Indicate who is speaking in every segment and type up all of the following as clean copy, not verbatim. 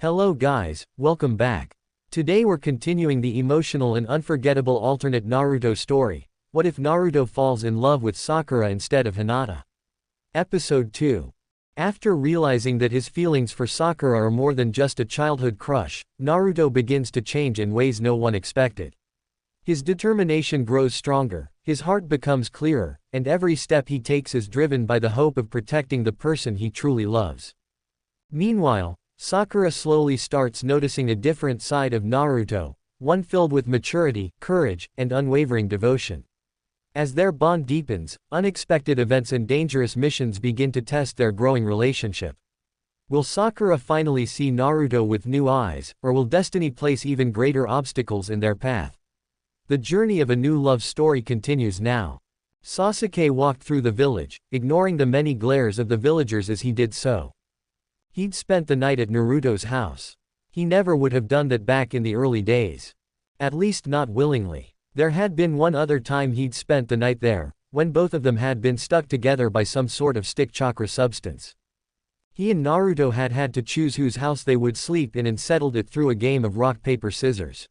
Speaker 1: Hello guys, welcome back. Today we're continuing the emotional and unforgettable alternate Naruto story, What If Naruto Falls in Love with Sakura Instead of Hinata? Episode 2. After realizing that his feelings for Sakura are more than just a childhood crush, Naruto begins to change in ways no one expected. His determination grows stronger, his heart becomes clearer, and every step he takes is driven by the hope of protecting the person he truly loves. Meanwhile, Sakura slowly starts noticing a different side of Naruto, one filled with maturity, courage, and unwavering devotion. As their bond deepens, unexpected events and dangerous missions begin to test their growing relationship. Will Sakura finally see Naruto with new eyes, or will destiny place even greater obstacles in their path? The journey of a new love story continues now. Sasuke walked through the village, ignoring the many glares of the villagers as he did so. He'd spent the night at Naruto's house. He never would have done that back in the early days. At least not willingly. There had been one other time he'd spent the night there, when both of them had been stuck together by some sort of stick chakra substance. He and Naruto had had to choose whose house they would sleep in and settled it through a game of rock paper scissors.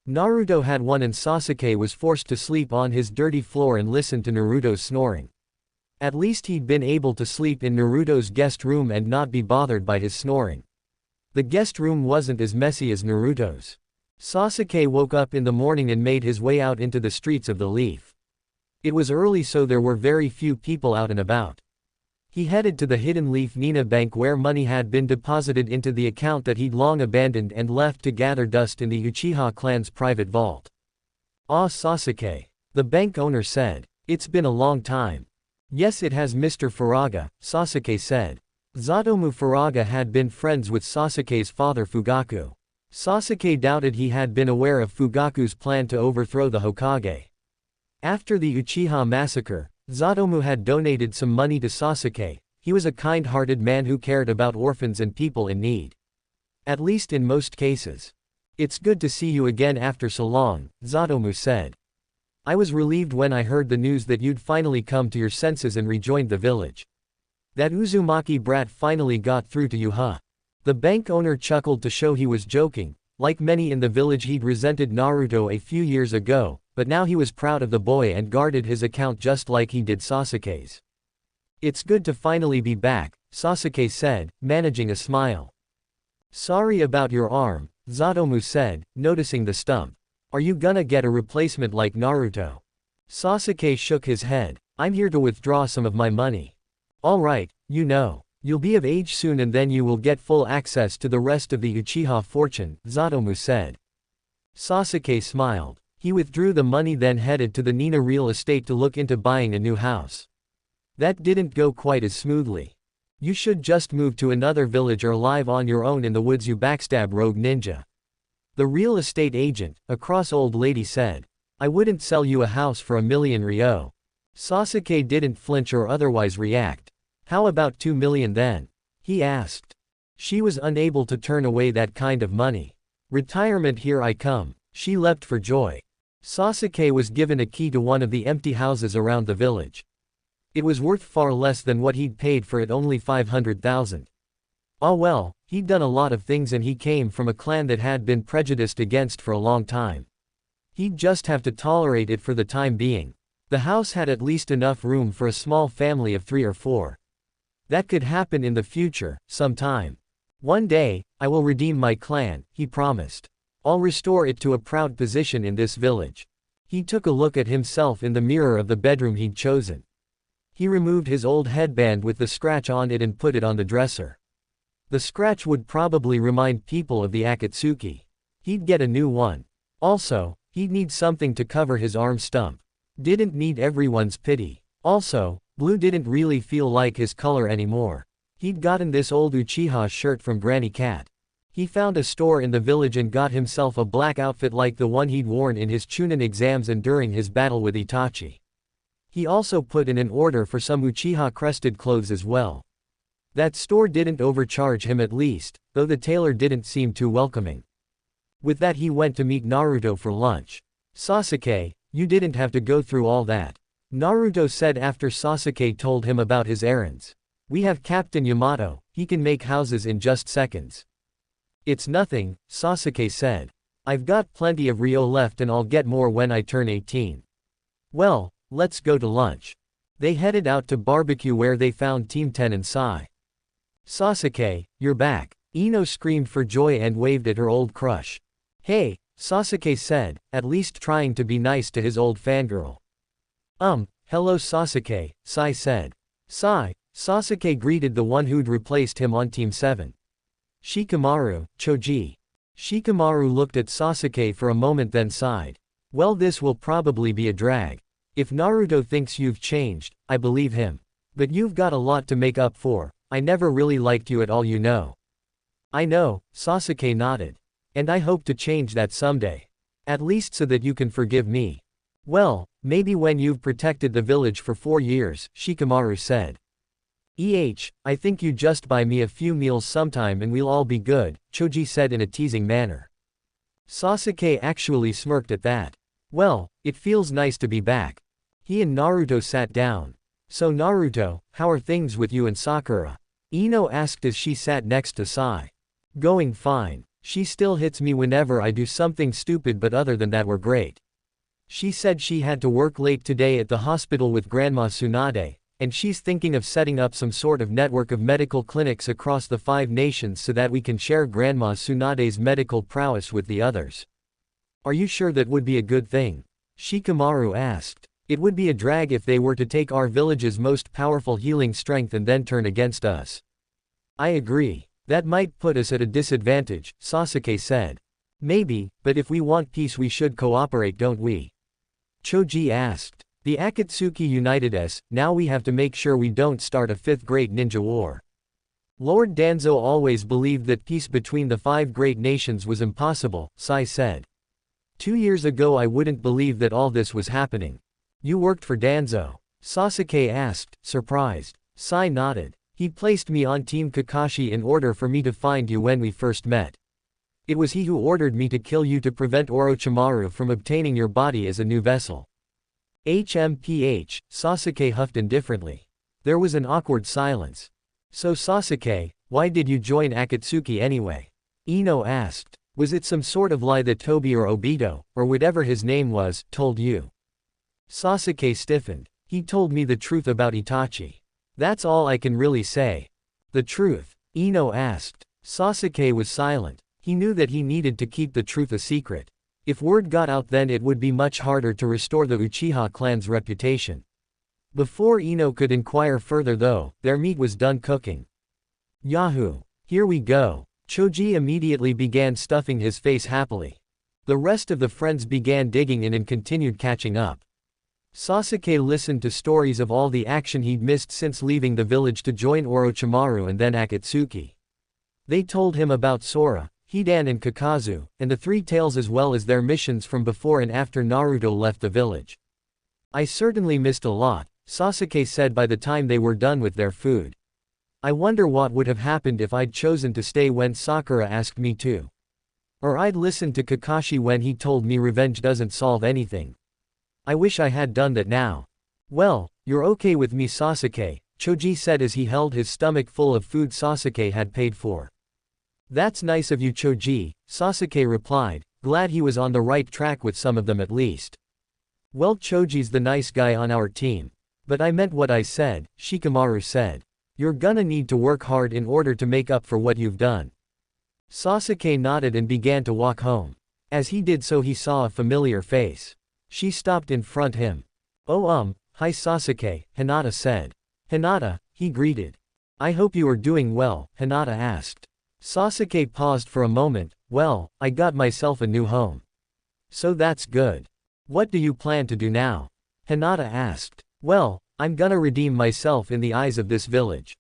Speaker 1: Naruto had won and Sasuke was forced to sleep on his dirty floor and listen to Naruto's snoring. At least he'd been able to sleep in Naruto's guest room and not be bothered by his snoring. The guest room wasn't as messy as Naruto's. Sasuke woke up in the morning and made his way out into the streets of the Leaf. It was early, so there were very few people out and about. He headed to the hidden Leaf Nina Bank where money had been deposited into the account that he'd long abandoned and left to gather dust in the Uchiha clan's private vault. "Ah, Sasuke," the bank owner said. "It's been a long time." "Yes, it has, Mr. Furaga," Sasuke said. Zatomu Furaga had been friends with Sasuke's father Fugaku. Sasuke doubted he had been aware of Fugaku's plan to overthrow the Hokage. After the Uchiha massacre, Zatomu had donated some money to Sasuke. He was a kind-hearted man who cared about orphans and people in need. At least in most cases. "It's good to see you again after so long," Zatomu said. "I was relieved when I heard the news that you'd finally come to your senses and rejoined the village. That Uzumaki brat finally got through to you, huh?" The bank owner chuckled to show he was joking. Like many in the village, he'd resented Naruto a few years ago, but now he was proud of the boy and guarded his account just like he did Sasuke's. "It's good to finally be back," Sasuke said, managing a smile. "Sorry about your arm," Zatomu said, noticing the stump. "Are you gonna get a replacement like Naruto?" Sasuke shook his head. "I'm here to withdraw some of my money." "Alright, you'll be of age soon and then you will get full access to the rest of the Uchiha fortune," Zatomu said. Sasuke smiled. He withdrew the money, then headed to the Nina real estate to look into buying a new house. That didn't go quite as smoothly. "You should just move to another village or live on your own in the woods, you backstab rogue ninja," the real estate agent, a cross old lady, said. "I wouldn't sell you a house for 1,000,000 ryo." Sasuke didn't flinch or otherwise react. "How about 2 million then?" he asked. She was unable to turn away that kind of money. "Retirement, here I come." She leapt for joy. Sasuke was given a key to one of the empty houses around the village. It was worth far less than what he'd paid for it, only 500,000. Ah well, he'd done a lot of things and he came from a clan that had been prejudiced against for a long time. He'd just have to tolerate it for the time being. The house had at least enough room for a small family of 3 or 4. That could happen in the future, sometime. "One day, I will redeem my clan," he promised. "I'll restore it to a proud position in this village." He took a look at himself in the mirror of the bedroom he'd chosen. He removed his old headband with the scratch on it and put it on the dresser. The scratch would probably remind people of the Akatsuki. He'd get a new one. Also, he'd need something to cover his arm stump. Didn't need everyone's pity. Also, blue didn't really feel like his color anymore. He'd gotten this old Uchiha shirt from Granny Cat. He found a store in the village and got himself a black outfit like the one he'd worn in his Chunin exams and during his battle with Itachi. He also put in an order for some Uchiha crested clothes as well. That store didn't overcharge him, at least, though the tailor didn't seem too welcoming. With that, he went to meet Naruto for lunch. "Sasuke, you didn't have to go through all that," Naruto said after Sasuke told him about his errands. "We have Captain Yamato, he can make houses in just seconds." It's nothing, Sasuke said. I've got plenty of Ryo left and I'll get more when I turn 18. Well, let's go to lunch. They headed out to barbecue where they found Team 10 and Sai. Sasuke, you're back. Ino screamed for joy and waved at her old crush. Hey, Sasuke said, at least trying to be nice to his old fangirl. Hello Sasuke, Sai said. Sai, Sasuke greeted the one who'd replaced him on Team 7. Shikamaru, Choji. Shikamaru looked at Sasuke for a moment then sighed. Well, this will probably be a drag. If Naruto thinks you've changed, I believe him. But you've got a lot to make up for. I never really liked you at all, you know. I know, Sasuke nodded. And I hope to change that someday. At least so that you can forgive me. Well, maybe when you've protected the village for 4 years, Shikamaru said. I think you just buy me a few meals sometime and we'll all be good, Choji said in a teasing manner. Sasuke actually smirked at that. Well, it feels nice to be back. He and Naruto sat down. So Naruto, how are things with you and Sakura? Ino asked as she sat next to Sai. Going fine. She still hits me whenever I do something stupid, but other than that we're great. She said she had to work late today at the hospital with Grandma Tsunade, and she's thinking of setting up some sort of network of medical clinics across the 5 nations so that we can share Grandma Tsunade's medical prowess with the others. Are you sure that would be a good thing? Shikamaru asked. It would be a drag if they were to take our village's most powerful healing strength and then turn against us. I agree. That might put us at a disadvantage, Sasuke said. Maybe, but if we want peace we should cooperate, don't we? Choji asked. The Akatsuki united us, now we have to make sure we don't start a 5th great ninja war. Lord Danzo always believed that peace between the 5 great nations was impossible, Sai said. 2 years ago I wouldn't believe that all this was happening. You worked for Danzo? Sasuke asked, surprised. Sai nodded. He placed me on Team Kakashi in order for me to find you when we first met. It was he who ordered me to kill you to prevent Orochimaru from obtaining your body as a new vessel. Sasuke huffed indifferently. There was an awkward silence. So Sasuke, why did you join Akatsuki anyway? Ino asked. Was it some sort of lie that Tobi or Obito, or whatever his name was, told you? Sasuke stiffened. He told me the truth about Itachi. That's all I can really say. The truth? Ino asked. Sasuke was silent. He knew that he needed to keep the truth a secret. If word got out then it would be much harder to restore the Uchiha clan's reputation. Before Ino could inquire further though, their meat was done cooking. Yahoo! Here we go. Choji immediately began stuffing his face happily. The rest of the friends began digging in and continued catching up. Sasuke listened to stories of all the action he'd missed since leaving the village to join Orochimaru and then Akatsuki. They told him about Sora, Hidan and Kakazu, and the 3 Tails as well as their missions from before and after Naruto left the village. I certainly missed a lot, Sasuke said by the time they were done with their food. I wonder what would have happened if I'd chosen to stay when Sakura asked me to. Or I'd listened to Kakashi when he told me revenge doesn't solve anything. I wish I had done that now. Well, you're okay with me Sasuke, Choji said as he held his stomach full of food Sasuke had paid for. That's nice of you Choji, Sasuke replied, glad he was on the right track with some of them at least. Well, Choji's the nice guy on our team. But I meant what I said, Shikamaru said. You're gonna need to work hard in order to make up for what you've done. Sasuke nodded and began to walk home. As he did so he saw a familiar face. She stopped in front him. Oh hi Sasuke, Hinata said. Hinata, he greeted. I hope you are doing well, Hinata asked. Sasuke paused for a moment. Well, I got myself a new home. So that's good. What do you plan to do now? Hinata asked. Well, I'm gonna redeem myself in the eyes of this village.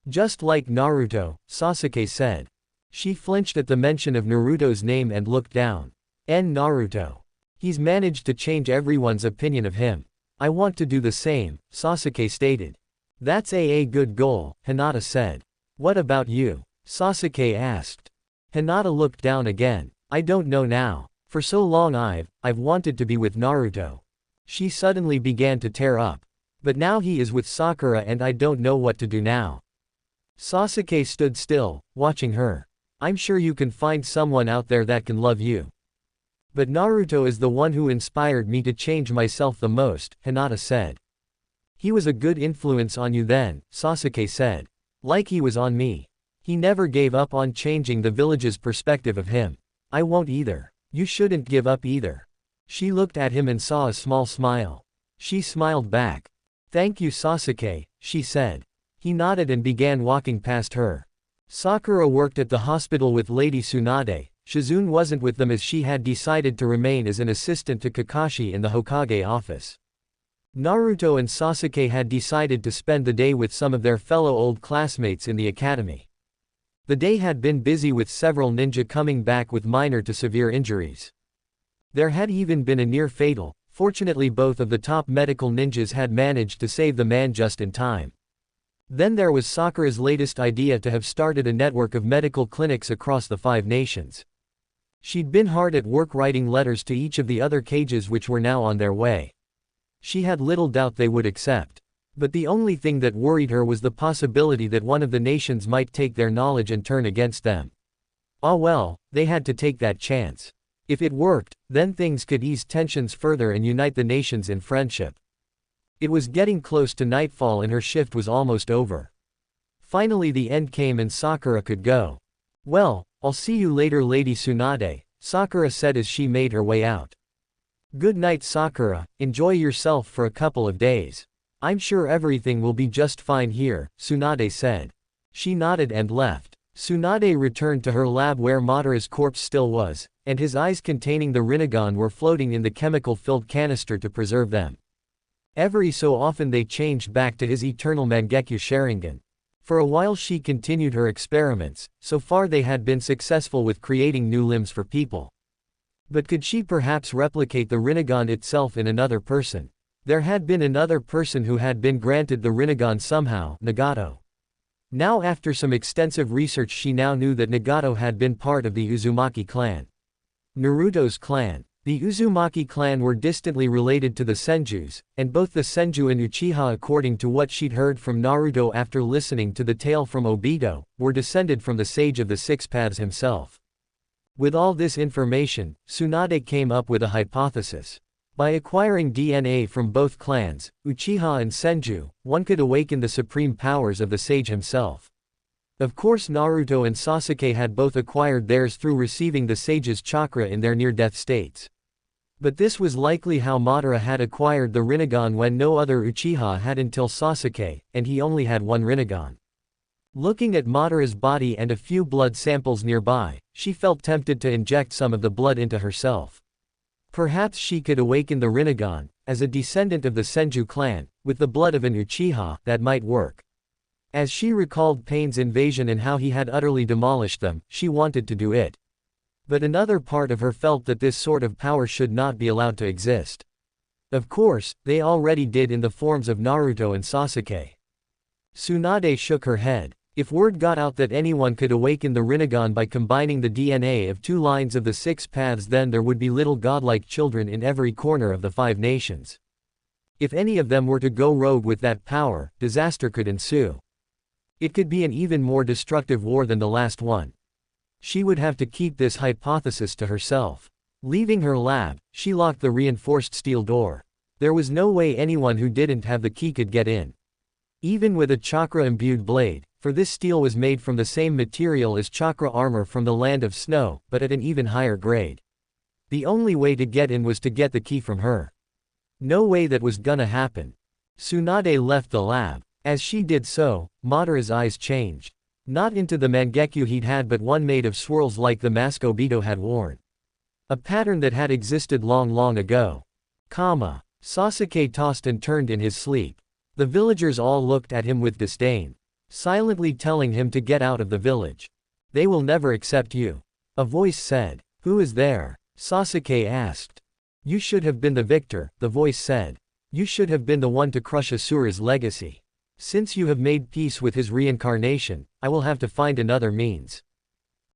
Speaker 1: Just like Naruto, Sasuke said. She flinched at the mention of Naruto's name and looked down. Naruto. He's managed to change everyone's opinion of him. I want to do the same, Sasuke stated. That's a good goal, Hinata said. What about you? Sasuke asked. Hinata looked down again. I don't know now. For so long I've wanted to be with Naruto. She suddenly began to tear up. But now he is with Sakura and I don't know what to do now. Sasuke stood still, watching her. I'm sure you can find someone out there that can love you. But Naruto is the one who inspired me to change myself the most, Hinata said. He was a good influence on you then, Sasuke said. Like he was on me. He never gave up on changing the village's perspective of him. I won't either. You shouldn't give up either. She looked at him and saw a small smile. She smiled back. Thank you Sasuke, she said. He nodded and began walking past her. Sakura worked at the hospital with Lady Tsunade. Shizune wasn't with them as she had decided to remain as an assistant to Kakashi in the Hokage office. Naruto and Sasuke had decided to spend the day with some of their fellow old classmates in the academy. The day had been busy with several ninja coming back with minor to severe injuries. There had even been a near fatal. Fortunately both of the top medical ninjas had managed to save the man just in time. Then there was Sakura's latest idea to have started a network of medical clinics across the 5 nations. She'd been hard at work writing letters to each of the other cages which were now on their way. She had little doubt they would accept. But the only thing that worried her was the possibility that one of the nations might take their knowledge and turn against them. Ah well, they had to take that chance. If it worked, then things could ease tensions further and unite the nations in friendship. It was getting close to nightfall and her shift was almost over. Finally the end came and Sakura could go. Well, I'll see you later Lady Tsunade, Sakura said as she made her way out. Good night Sakura, enjoy yourself for a couple of days. I'm sure everything will be just fine here, Tsunade said. She nodded and left. Tsunade returned to her lab where Madara's corpse still was, and his eyes containing the Rinnegan were floating in the chemical-filled canister to preserve them. Every so often they changed back to his eternal Mangekyo Sharingan. For a while she continued her experiments, so far they had been successful with creating new limbs for people. But could she perhaps replicate the Rinnegan itself in another person? There had been another person who had been granted the Rinnegan somehow, Nagato. Now after some extensive research she now knew that Nagato had been part of the Uzumaki clan. Naruto's clan. The Uzumaki clan were distantly related to the Senjus, and both the Senju and Uchiha according to what she'd heard from Naruto after listening to the tale from Obito, were descended from the Sage of the Six Paths himself. With all this information, Tsunade came up with a hypothesis. By acquiring DNA from both clans, Uchiha and Senju, one could awaken the supreme powers of the sage himself. Of course Naruto and Sasuke had both acquired theirs through receiving the sage's chakra in their near-death states. But this was likely how Madara had acquired the Rinnegan when no other Uchiha had until Sasuke, and he only had one Rinnegan. Looking at Madara's body and a few blood samples nearby, she felt tempted to inject some of the blood into herself. Perhaps she could awaken the Rinnegan, as a descendant of the Senju clan, with the blood of an Uchiha, that might work. As she recalled Pain's invasion and how he had utterly demolished them, she wanted to do it. But another part of her felt that this sort of power should not be allowed to exist. Of course, they already did in the forms of Naruto and Sasuke. Tsunade shook her head. If word got out that anyone could awaken the Rinnegan by combining the DNA of 2 lines of the 6 paths, then there would be little godlike children in every corner of the 5 nations. If any of them were to go rogue with that power, disaster could ensue. It could be an even more destructive war than the last one. She would have to keep this hypothesis to herself. Leaving her lab, she locked the reinforced steel door. There was no way anyone who didn't have the key could get in. Even with a chakra-imbued blade, for this steel was made from the same material as chakra armor from the land of snow, but at an even higher grade. The only way to get in was to get the key from her. No way that was gonna happen. Tsunade left the lab. As she did so, Madara's eyes changed. Not into the Mangekyo he'd had but one made of swirls like the mask Obito had worn. A pattern that had existed long ago. Sasuke tossed and turned in his sleep. The villagers all looked at him with disdain, silently telling him to get out of the village. They will never accept you. A voice said. Who is there? Sasuke asked. You should have been the victor, the voice said. You should have been the one to crush Asura's legacy. Since you have made peace with his reincarnation, I will have to find another means.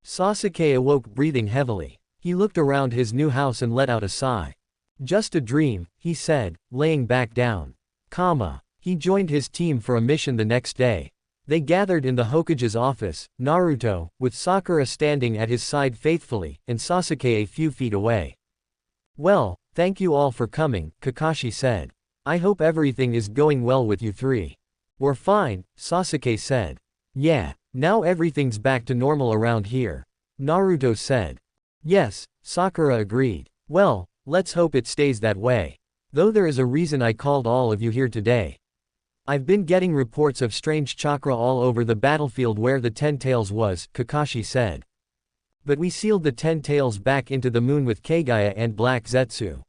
Speaker 1: Sasuke awoke breathing heavily. He looked around his new house and let out a sigh. Just a dream, he said, laying back down. He joined his team for a mission the next day. They gathered in the Hokage's office, Naruto, with Sakura standing at his side faithfully, and Sasuke a few feet away. Well, thank you all for coming, Kakashi said. I hope everything is going well with you three. We're fine, Sasuke said. Yeah, now everything's back to normal around here, Naruto said. Yes, Sakura agreed. Well, let's hope it stays that way. Though there is a reason I called all of you here today. I've been getting reports of strange chakra all over the battlefield where the Ten Tails was, Kakashi said. But we sealed the Ten Tails back into the moon with Kagaya and Black Zetsu,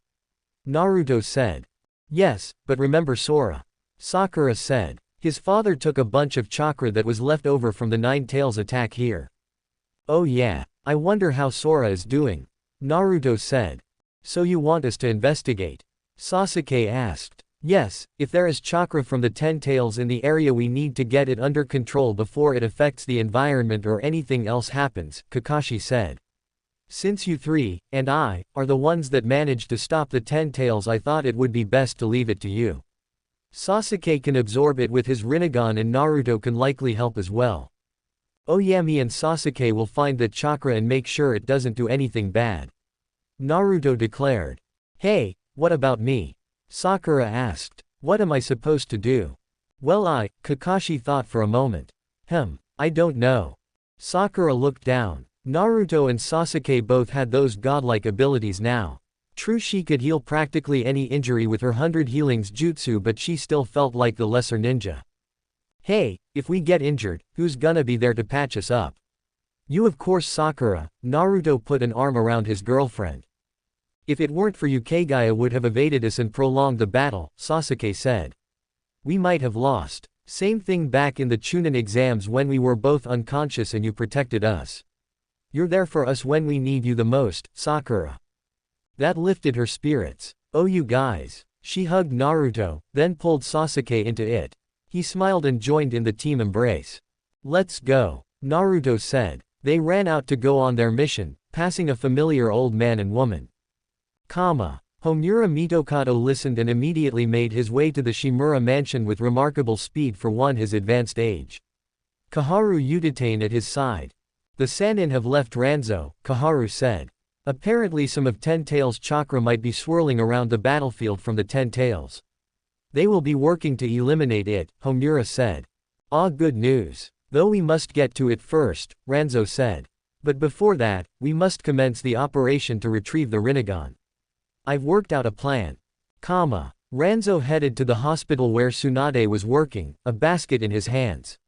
Speaker 1: Naruto said. Yes, but remember Sora, Sakura said. His father took a bunch of chakra that was left over from the Nine Tails attack here. Oh yeah, I wonder how Sora is doing, Naruto said. So you want us to investigate? Sasuke asked. Yes, if there is chakra from the Ten Tails in the area we need to get it under control before it affects the environment or anything else happens, Kakashi said. Since you three, and I, are the ones that managed to stop the Ten Tails, I thought it would be best to leave it to you. Sasuke can absorb it with his Rinnegan and Naruto can likely help as well. Oyami and Sasuke will find that chakra and make sure it doesn't do anything bad, Naruto declared. Hey, what about me? Sakura asked. What am I supposed to do? Well, Kakashi thought for a moment. I don't know. Sakura looked down. Naruto and Sasuke both had those godlike abilities now. True, she could heal practically any injury with her 100 healings jutsu, but she still felt like the lesser ninja. Hey, if we get injured, who's gonna be there to patch us up? You of course, Sakura. Naruto put an arm around his girlfriend. If it weren't for you, Kagaya would have evaded us and prolonged the battle, Sasuke said. We might have lost. Same thing back in the Chunin exams when we were both unconscious and you protected us. You're there for us when we need you the most, Sakura. That lifted her spirits. Oh you guys. She hugged Naruto, then pulled Sasuke into it. He smiled and joined in the team embrace. Let's go, Naruto said. They ran out to go on their mission, passing a familiar old man and woman. Homura Mitokado listened and immediately made his way to the Shimura mansion with remarkable speed for one his advanced age. Kaharu Utatane at his side. The Sannin have left Ranzo, Kaharu said. Apparently some of Ten Tails' chakra might be swirling around the battlefield from the Ten Tails. They will be working to eliminate it, Homura said. Good news. Though we must get to it first, Ranzo said. But before that, we must commence the operation to retrieve the Rinnegan. I've worked out a plan. Ranzo headed to the hospital where Tsunade was working, a basket in his hands.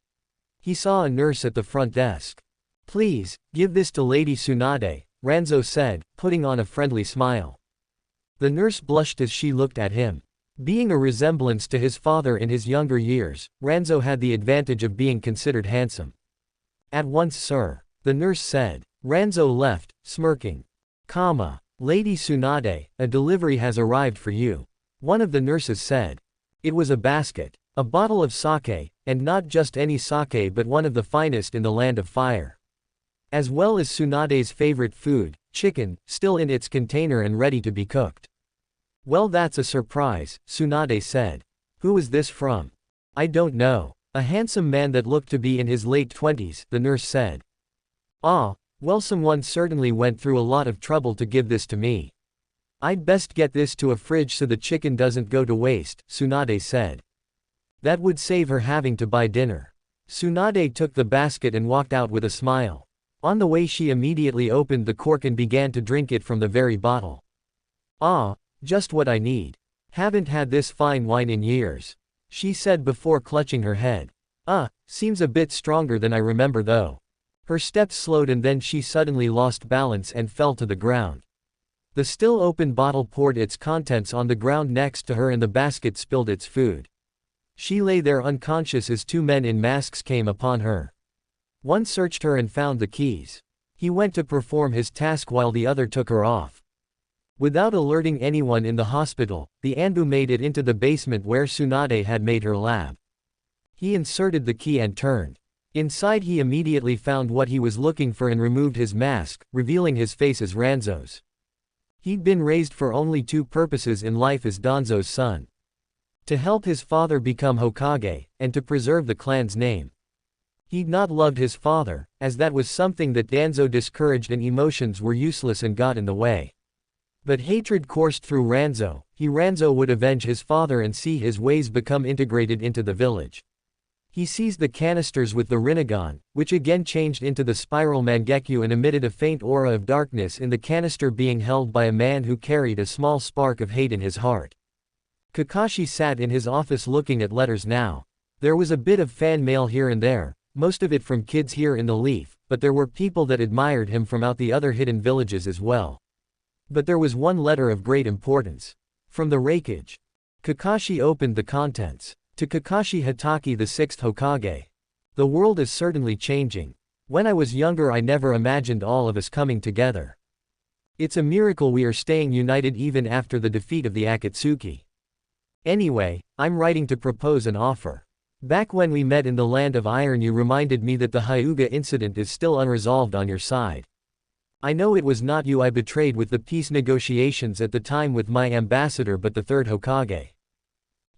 Speaker 1: He saw a nurse at the front desk. Please, give this to Lady Tsunade, Ranzo said, putting on a friendly smile. The nurse blushed as she looked at him. Being a resemblance to his father in his younger years, Ranzo had the advantage of being considered handsome. At once, sir, the nurse said. Ranzo left, smirking. Lady Tsunade, a delivery has arrived for you, one of the nurses said. It was a basket, a bottle of sake, and not just any sake but one of the finest in the Land of Fire. As well as Tsunade's favorite food, chicken, still in its container and ready to be cooked. Well, that's a surprise, Tsunade said. Who is this from? I don't know. A handsome man that looked to be in his late 20s, the nurse said. Well, someone certainly went through a lot of trouble to give this to me. I'd best get this to a fridge so the chicken doesn't go to waste, Tsunade said. That would save her having to buy dinner. Tsunade took the basket and walked out with a smile. On the way she immediately opened the cork and began to drink it from the very bottle. Just what I need. Haven't had this fine wine in years, she said before clutching her head. Seems a bit stronger than I remember though. Her steps slowed and then she suddenly lost balance and fell to the ground. The still open bottle poured its contents on the ground next to her and the basket spilled its food. She lay there unconscious as two men in masks came upon her. One searched her and found the keys. He went to perform his task while the other took her off. Without alerting anyone in the hospital, the Anbu made it into the basement where Tsunade had made her lab. He inserted the key and turned. Inside he immediately found what he was looking for and removed his mask, revealing his face as Ranzo's. He'd been raised for only two purposes in life as Danzo's son. To help his father become Hokage, and to preserve the clan's name. He'd not loved his father, as that was something that Danzo discouraged and emotions were useless and got in the way. But hatred coursed through Ranzo. Ranzo would avenge his father and see his ways become integrated into the village. He seized the canisters with the Rinnegan, which again changed into the spiral Mangekyo and emitted a faint aura of darkness in the canister being held by a man who carried a small spark of hate in his heart. Kakashi sat in his office looking at letters now. There was a bit of fan mail here and there, most of it from kids here in the Leaf, but there were people that admired him from out the other hidden villages as well. But there was one letter of great importance. From the Raikage. Kakashi opened the contents. To Kakashi Hatake, the 6th Hokage. The world is certainly changing. When I was younger I never imagined all of us coming together. It's a miracle we are staying united even after the defeat of the Akatsuki. Anyway, I'm writing to propose an offer. Back when we met in the Land of Iron you reminded me that the Hyuga incident is still unresolved on your side. I know it was not you I betrayed with the peace negotiations at the time with my ambassador but the 3rd Hokage.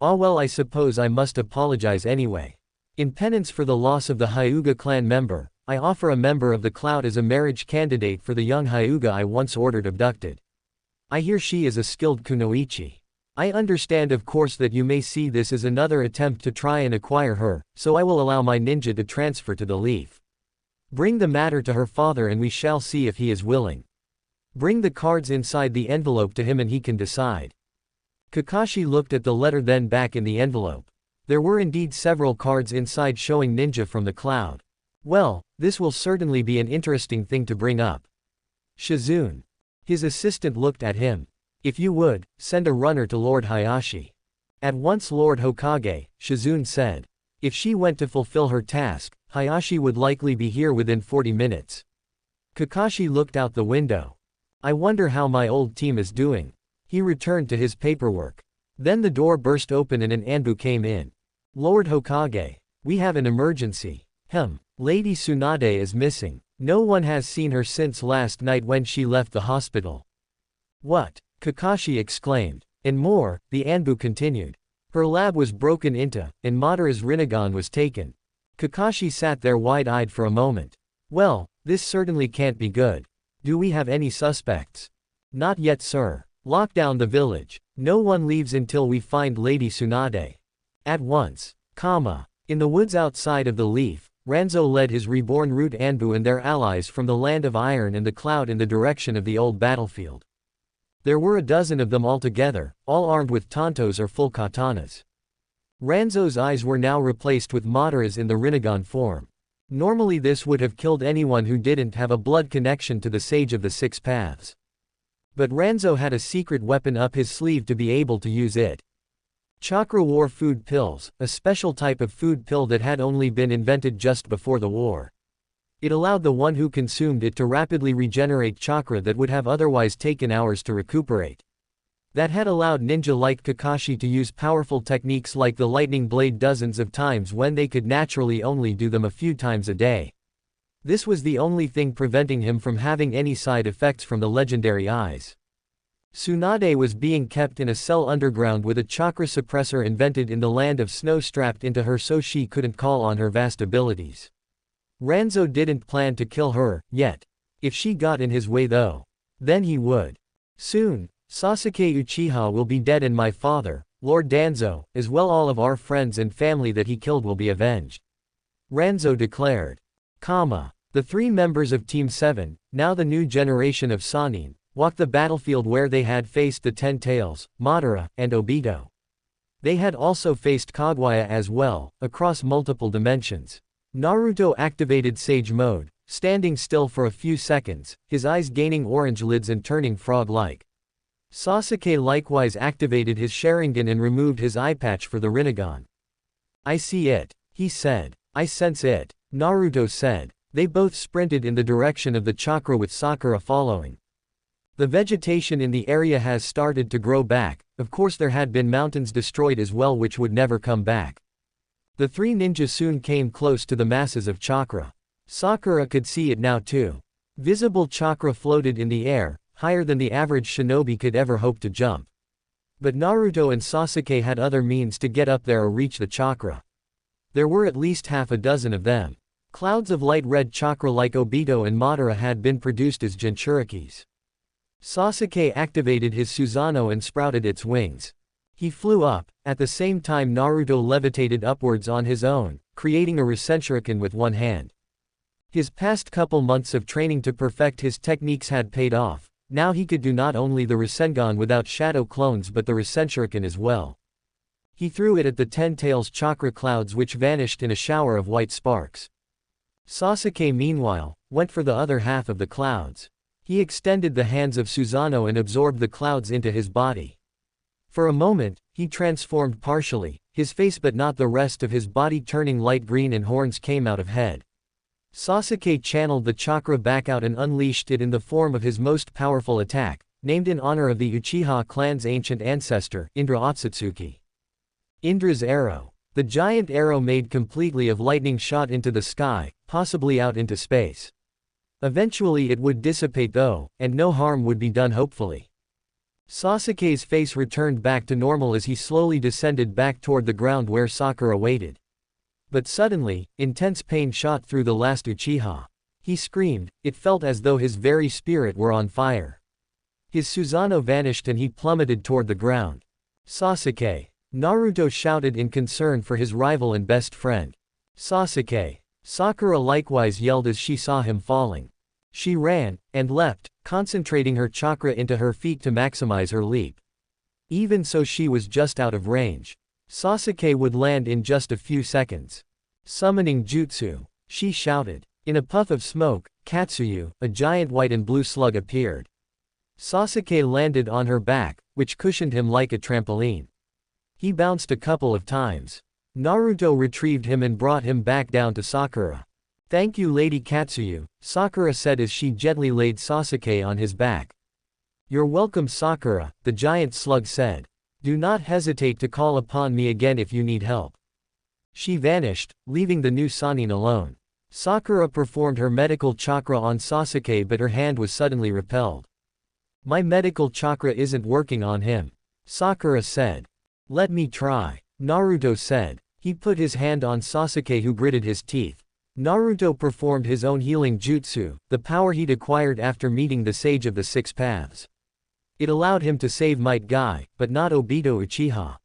Speaker 1: Ah well, I suppose I must apologize anyway. In penance for the loss of the Hyuga clan member, I offer a member of the Cloud as a marriage candidate for the young Hyuga I once ordered abducted. I hear she is a skilled kunoichi. I understand of course that you may see this as another attempt to try and acquire her, so I will allow my ninja to transfer to the Leaf. Bring the matter to her father and we shall see if he is willing. Bring the cards inside the envelope to him and he can decide. Kakashi looked at the letter then back in the envelope. There were indeed several cards inside showing ninja from the Cloud. Well, this will certainly be an interesting thing to bring up. Shizune. His assistant looked at him. If you would, send a runner to Lord Hayashi. At once Lord Hokage, Shizune said. If she went to fulfill her task, Hayashi would likely be here within 40 minutes. Kakashi looked out the window. I wonder how my old team is doing. He returned to his paperwork. Then the door burst open and an Anbu came in. Lord Hokage. We have an emergency. Lady Tsunade is missing. No one has seen her since last night when she left the hospital. What? Kakashi exclaimed. And more, the Anbu continued. Her lab was broken into, and Madara's Rinnegan was taken. Kakashi sat there wide-eyed for a moment. Well, this certainly can't be good. Do we have any suspects? Not yet, sir. Lock down the village. No one leaves until we find Lady Tsunade. At once. In the woods outside of the Leaf, Ranzo led his reborn Root Anbu and their allies from the Land of Iron and the Cloud in the direction of the old battlefield. There were a dozen of them altogether, all armed with tantos or full katanas. Ranzo's eyes were now replaced with Madara's in the Rinnegan form. Normally this would have killed anyone who didn't have a blood connection to the Sage of the Six Paths. But Ranzo had a secret weapon up his sleeve to be able to use it. Chakra War food pills, a special type of food pill that had only been invented just before the war. It allowed the one who consumed it to rapidly regenerate chakra that would have otherwise taken hours to recuperate. That had allowed ninja like Kakashi to use powerful techniques like the lightning blade dozens of times when they could naturally only do them a few times a day. This was the only thing preventing him from having any side effects from the legendary eyes. Tsunade was being kept in a cell underground with a chakra suppressor invented in the Land of Snow strapped into her so she couldn't call on her vast abilities. Ranzo didn't plan to kill her, yet. If she got in his way though, then he would. Soon, Sasuke Uchiha will be dead and my father, Lord Danzo, as well all of our friends and family that he killed will be avenged. Ranzo declared. The 3 members of Team 7, now the new generation of Sannin, walked the battlefield where they had faced the Ten Tails, Madara, and Obito. They had also faced Kaguya as well, across multiple dimensions. Naruto activated Sage Mode, standing still for a few seconds, his eyes gaining orange lids and turning frog-like. Sasuke likewise activated his Sharingan and removed his eye patch for the Rinnegan. I see it, he said. I sense it, Naruto said. They both sprinted in the direction of the chakra with Sakura following. The vegetation in the area has started to grow back, of course there had been mountains destroyed as well which would never come back. The 3 ninjas soon came close to the masses of chakra. Sakura could see it now too. Visible chakra floated in the air, higher than the average shinobi could ever hope to jump. But Naruto and Sasuke had other means to get up there or reach the chakra. There were at least half a dozen of them. Clouds of light red chakra like Obito and Madara had been produced as Jinchurikis. Sasuke activated his Susanoo and sprouted its wings. He flew up. At the same time Naruto levitated upwards on his own, creating a Rasenshuriken with one hand. His past couple months of training to perfect his techniques had paid off. Now he could do not only the Rasengan without shadow clones but the Rasenshuriken as well. He threw it at the Ten Tails chakra clouds which vanished in a shower of white sparks. Sasuke meanwhile, went for the other half of the clouds. He extended the hands of Susanoo and absorbed the clouds into his body. For a moment, he transformed partially, his face but not the rest of his body turning light green and horns came out of head. Sasuke channeled the chakra back out and unleashed it in the form of his most powerful attack, named in honor of the Uchiha clan's ancient ancestor, Indra Otsutsuki. Indra's arrow. The giant arrow made completely of lightning shot into the sky, possibly out into space. Eventually it would dissipate though, and no harm would be done hopefully. Sasuke's face returned back to normal as he slowly descended back toward the ground where Sakura waited. But suddenly, intense pain shot through the last Uchiha. He screamed, it felt as though his very spirit were on fire. His Susanoo vanished and he plummeted toward the ground. Sasuke! Naruto shouted in concern for his rival and best friend. Sasuke! Sakura likewise yelled as she saw him falling. She ran, and leapt, concentrating her chakra into her feet to maximize her leap. Even so she was just out of range. Sasuke would land in just a few seconds. Summoning jutsu! She shouted. In a puff of smoke, Katsuyu, a giant white and blue slug appeared. Sasuke landed on her back, which cushioned him like a trampoline. He bounced a couple of times. Naruto retrieved him and brought him back down to Sakura. Thank you Lady Katsuyu, Sakura said as she gently laid Sasuke on his back. You're welcome Sakura, the giant slug said. Do not hesitate to call upon me again if you need help. She vanished, leaving the new Sannin alone. Sakura performed her medical chakra on Sasuke but her hand was suddenly repelled. My medical chakra isn't working on him. Sakura said. Let me try. Naruto said. He put his hand on Sasuke who gritted his teeth. Naruto performed his own healing jutsu, the power he'd acquired after meeting the Sage of the Six Paths. It allowed him to save Might Guy, but not Obito Uchiha.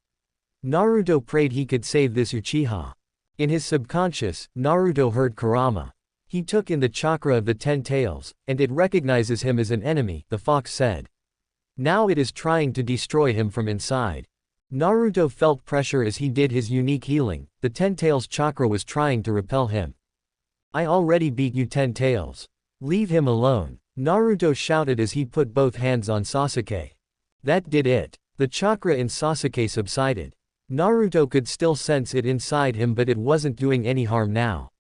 Speaker 1: Naruto prayed he could save this Uchiha. In his subconscious, Naruto heard Kurama. He took in the chakra of the Ten Tails, and it recognizes him as an enemy, the fox said. Now it is trying to destroy him from inside. Naruto felt pressure as he did his unique healing, the Ten Tails chakra was trying to repel him. I already beat you Ten Tails. Leave him alone, Naruto shouted as he put both hands on Sasuke. That did it. The chakra in Sasuke subsided. Naruto could still sense it inside him but it wasn't doing any harm now.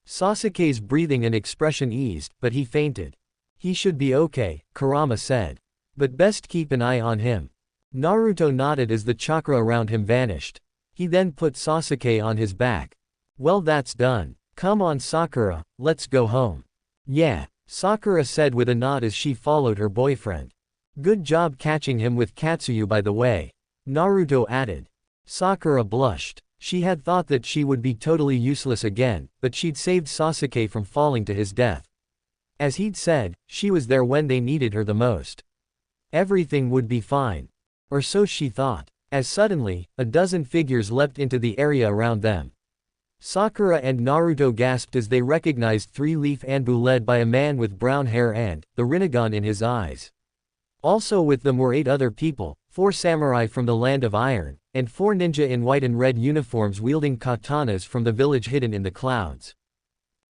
Speaker 1: Sasuke's breathing and expression eased, but he fainted. He should be okay, Kurama said. But best keep an eye on him. Naruto nodded as the chakra around him vanished. He then put Sasuke on his back. Well that's done. Come on Sakura, let's go home. Yeah, Sakura said with a nod as she followed her boyfriend. Good job catching him with Katsuyu by the way. Naruto added. Sakura blushed. She had thought that she would be totally useless again, but she'd saved Sasuke from falling to his death. As he'd said, she was there when they needed her the most. Everything would be fine. Or so she thought. As suddenly, a dozen figures leapt into the area around them. Sakura and Naruto gasped as they recognized Three-Leaf Anbu led by a man with brown hair and the Rinnegan in his eyes. Also with them were 8 other people, 4 samurai from the Land of Iron, and 4 ninja in white and red uniforms wielding katanas from the village hidden in the clouds.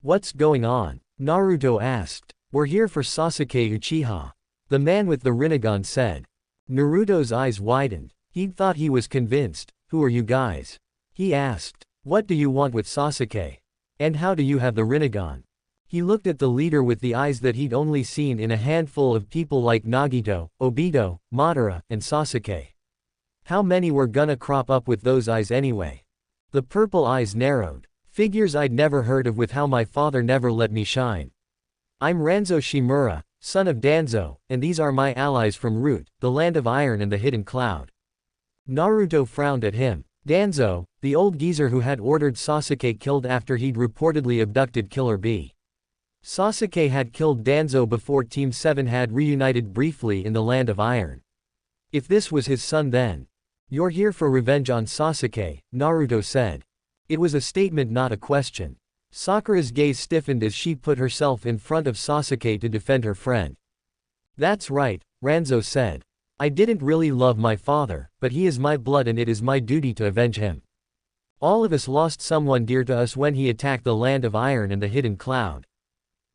Speaker 1: What's going on? Naruto asked. We're here for Sasuke Uchiha. The man with the Rinnegan said. Naruto's eyes widened. He'd thought he was convinced. Who are you guys? He asked. What do you want with Sasuke? And how do you have the Rinnegan? He looked at the leader with the eyes that he'd only seen in a handful of people like Nagito, Obito, Madara, and Sasuke. How many were gonna crop up with those eyes anyway? The purple eyes narrowed. Figures I'd never heard of with how my father never let me shine. I'm Ranzo Shimura, son of Danzo, and these are my allies from Root, the Land of Iron and the Hidden Cloud. Naruto frowned at him. Danzo, the old geezer who had ordered Sasuke killed after he'd reportedly abducted Killer Bee. Sasuke had killed Danzo before Team 7 had reunited briefly in the Land of Iron. If this was his son then. You're here for revenge on Sasuke, Naruto said. It was a statement, not a question. Sakura's gaze stiffened as she put herself in front of Sasuke to defend her friend. That's right, Ranzo said. I didn't really love my father, but he is my blood and it is my duty to avenge him. All of us lost someone dear to us when he attacked the Land of Iron and the Hidden Cloud.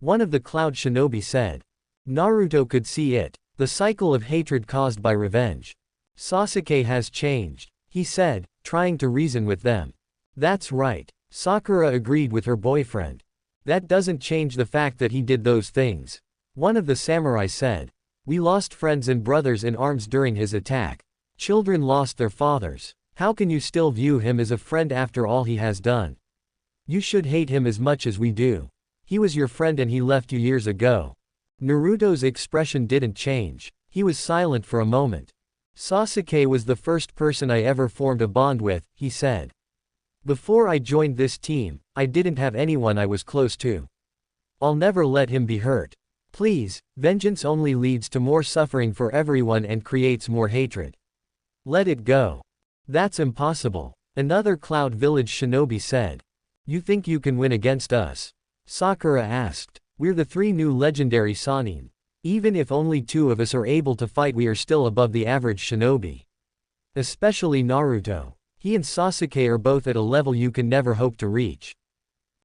Speaker 1: One of the Cloud Shinobi said. Naruto could see it, the cycle of hatred caused by revenge. Sasuke has changed, he said, trying to reason with them. That's right, Sakura agreed with her boyfriend. That doesn't change the fact that he did those things. One of the samurai said. We lost friends and brothers in arms during his attack. Children lost their fathers. How can you still view him as a friend after all he has done? You should hate him as much as we do. He was your friend and he left you years ago. Naruto's expression didn't change. He was silent for a moment. Sasuke was the first person I ever formed a bond with, he said. Before I joined this team, I didn't have anyone I was close to. I'll never let him be hurt. Please, vengeance only leads to more suffering for everyone and creates more hatred. Let it go. That's impossible, another Cloud Village shinobi said. You think you can win against us? Sakura asked. We're the 3 new legendary Sannin. Even if only 2 of us are able to fight, we are still above the average shinobi. Especially Naruto. He and Sasuke are both at a level you can never hope to reach.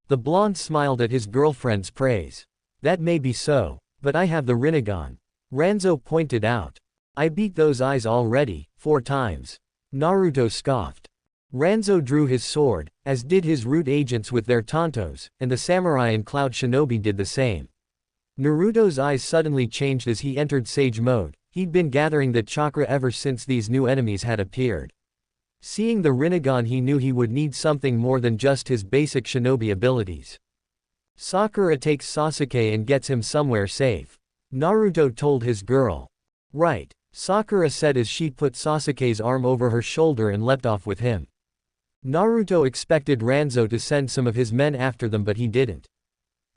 Speaker 1: The blonde smiled at his girlfriend's praise. That may be so, but I have the Rinnegan. Ranzo pointed out. I beat those eyes already, 4 times. Naruto scoffed. Ranzo drew his sword, as did his root agents with their tantos, and the samurai and Cloud Shinobi did the same. Naruto's eyes suddenly changed as he entered Sage mode. He'd been gathering that chakra ever since these new enemies had appeared. Seeing the Rinnegan, he knew he would need something more than just his basic shinobi abilities. Sakura takes Sasuke and gets him somewhere safe. Naruto told his girl. Right, Sakura said as she put Sasuke's arm over her shoulder and leapt off with him. Naruto expected Ranzo to send some of his men after them, but he didn't.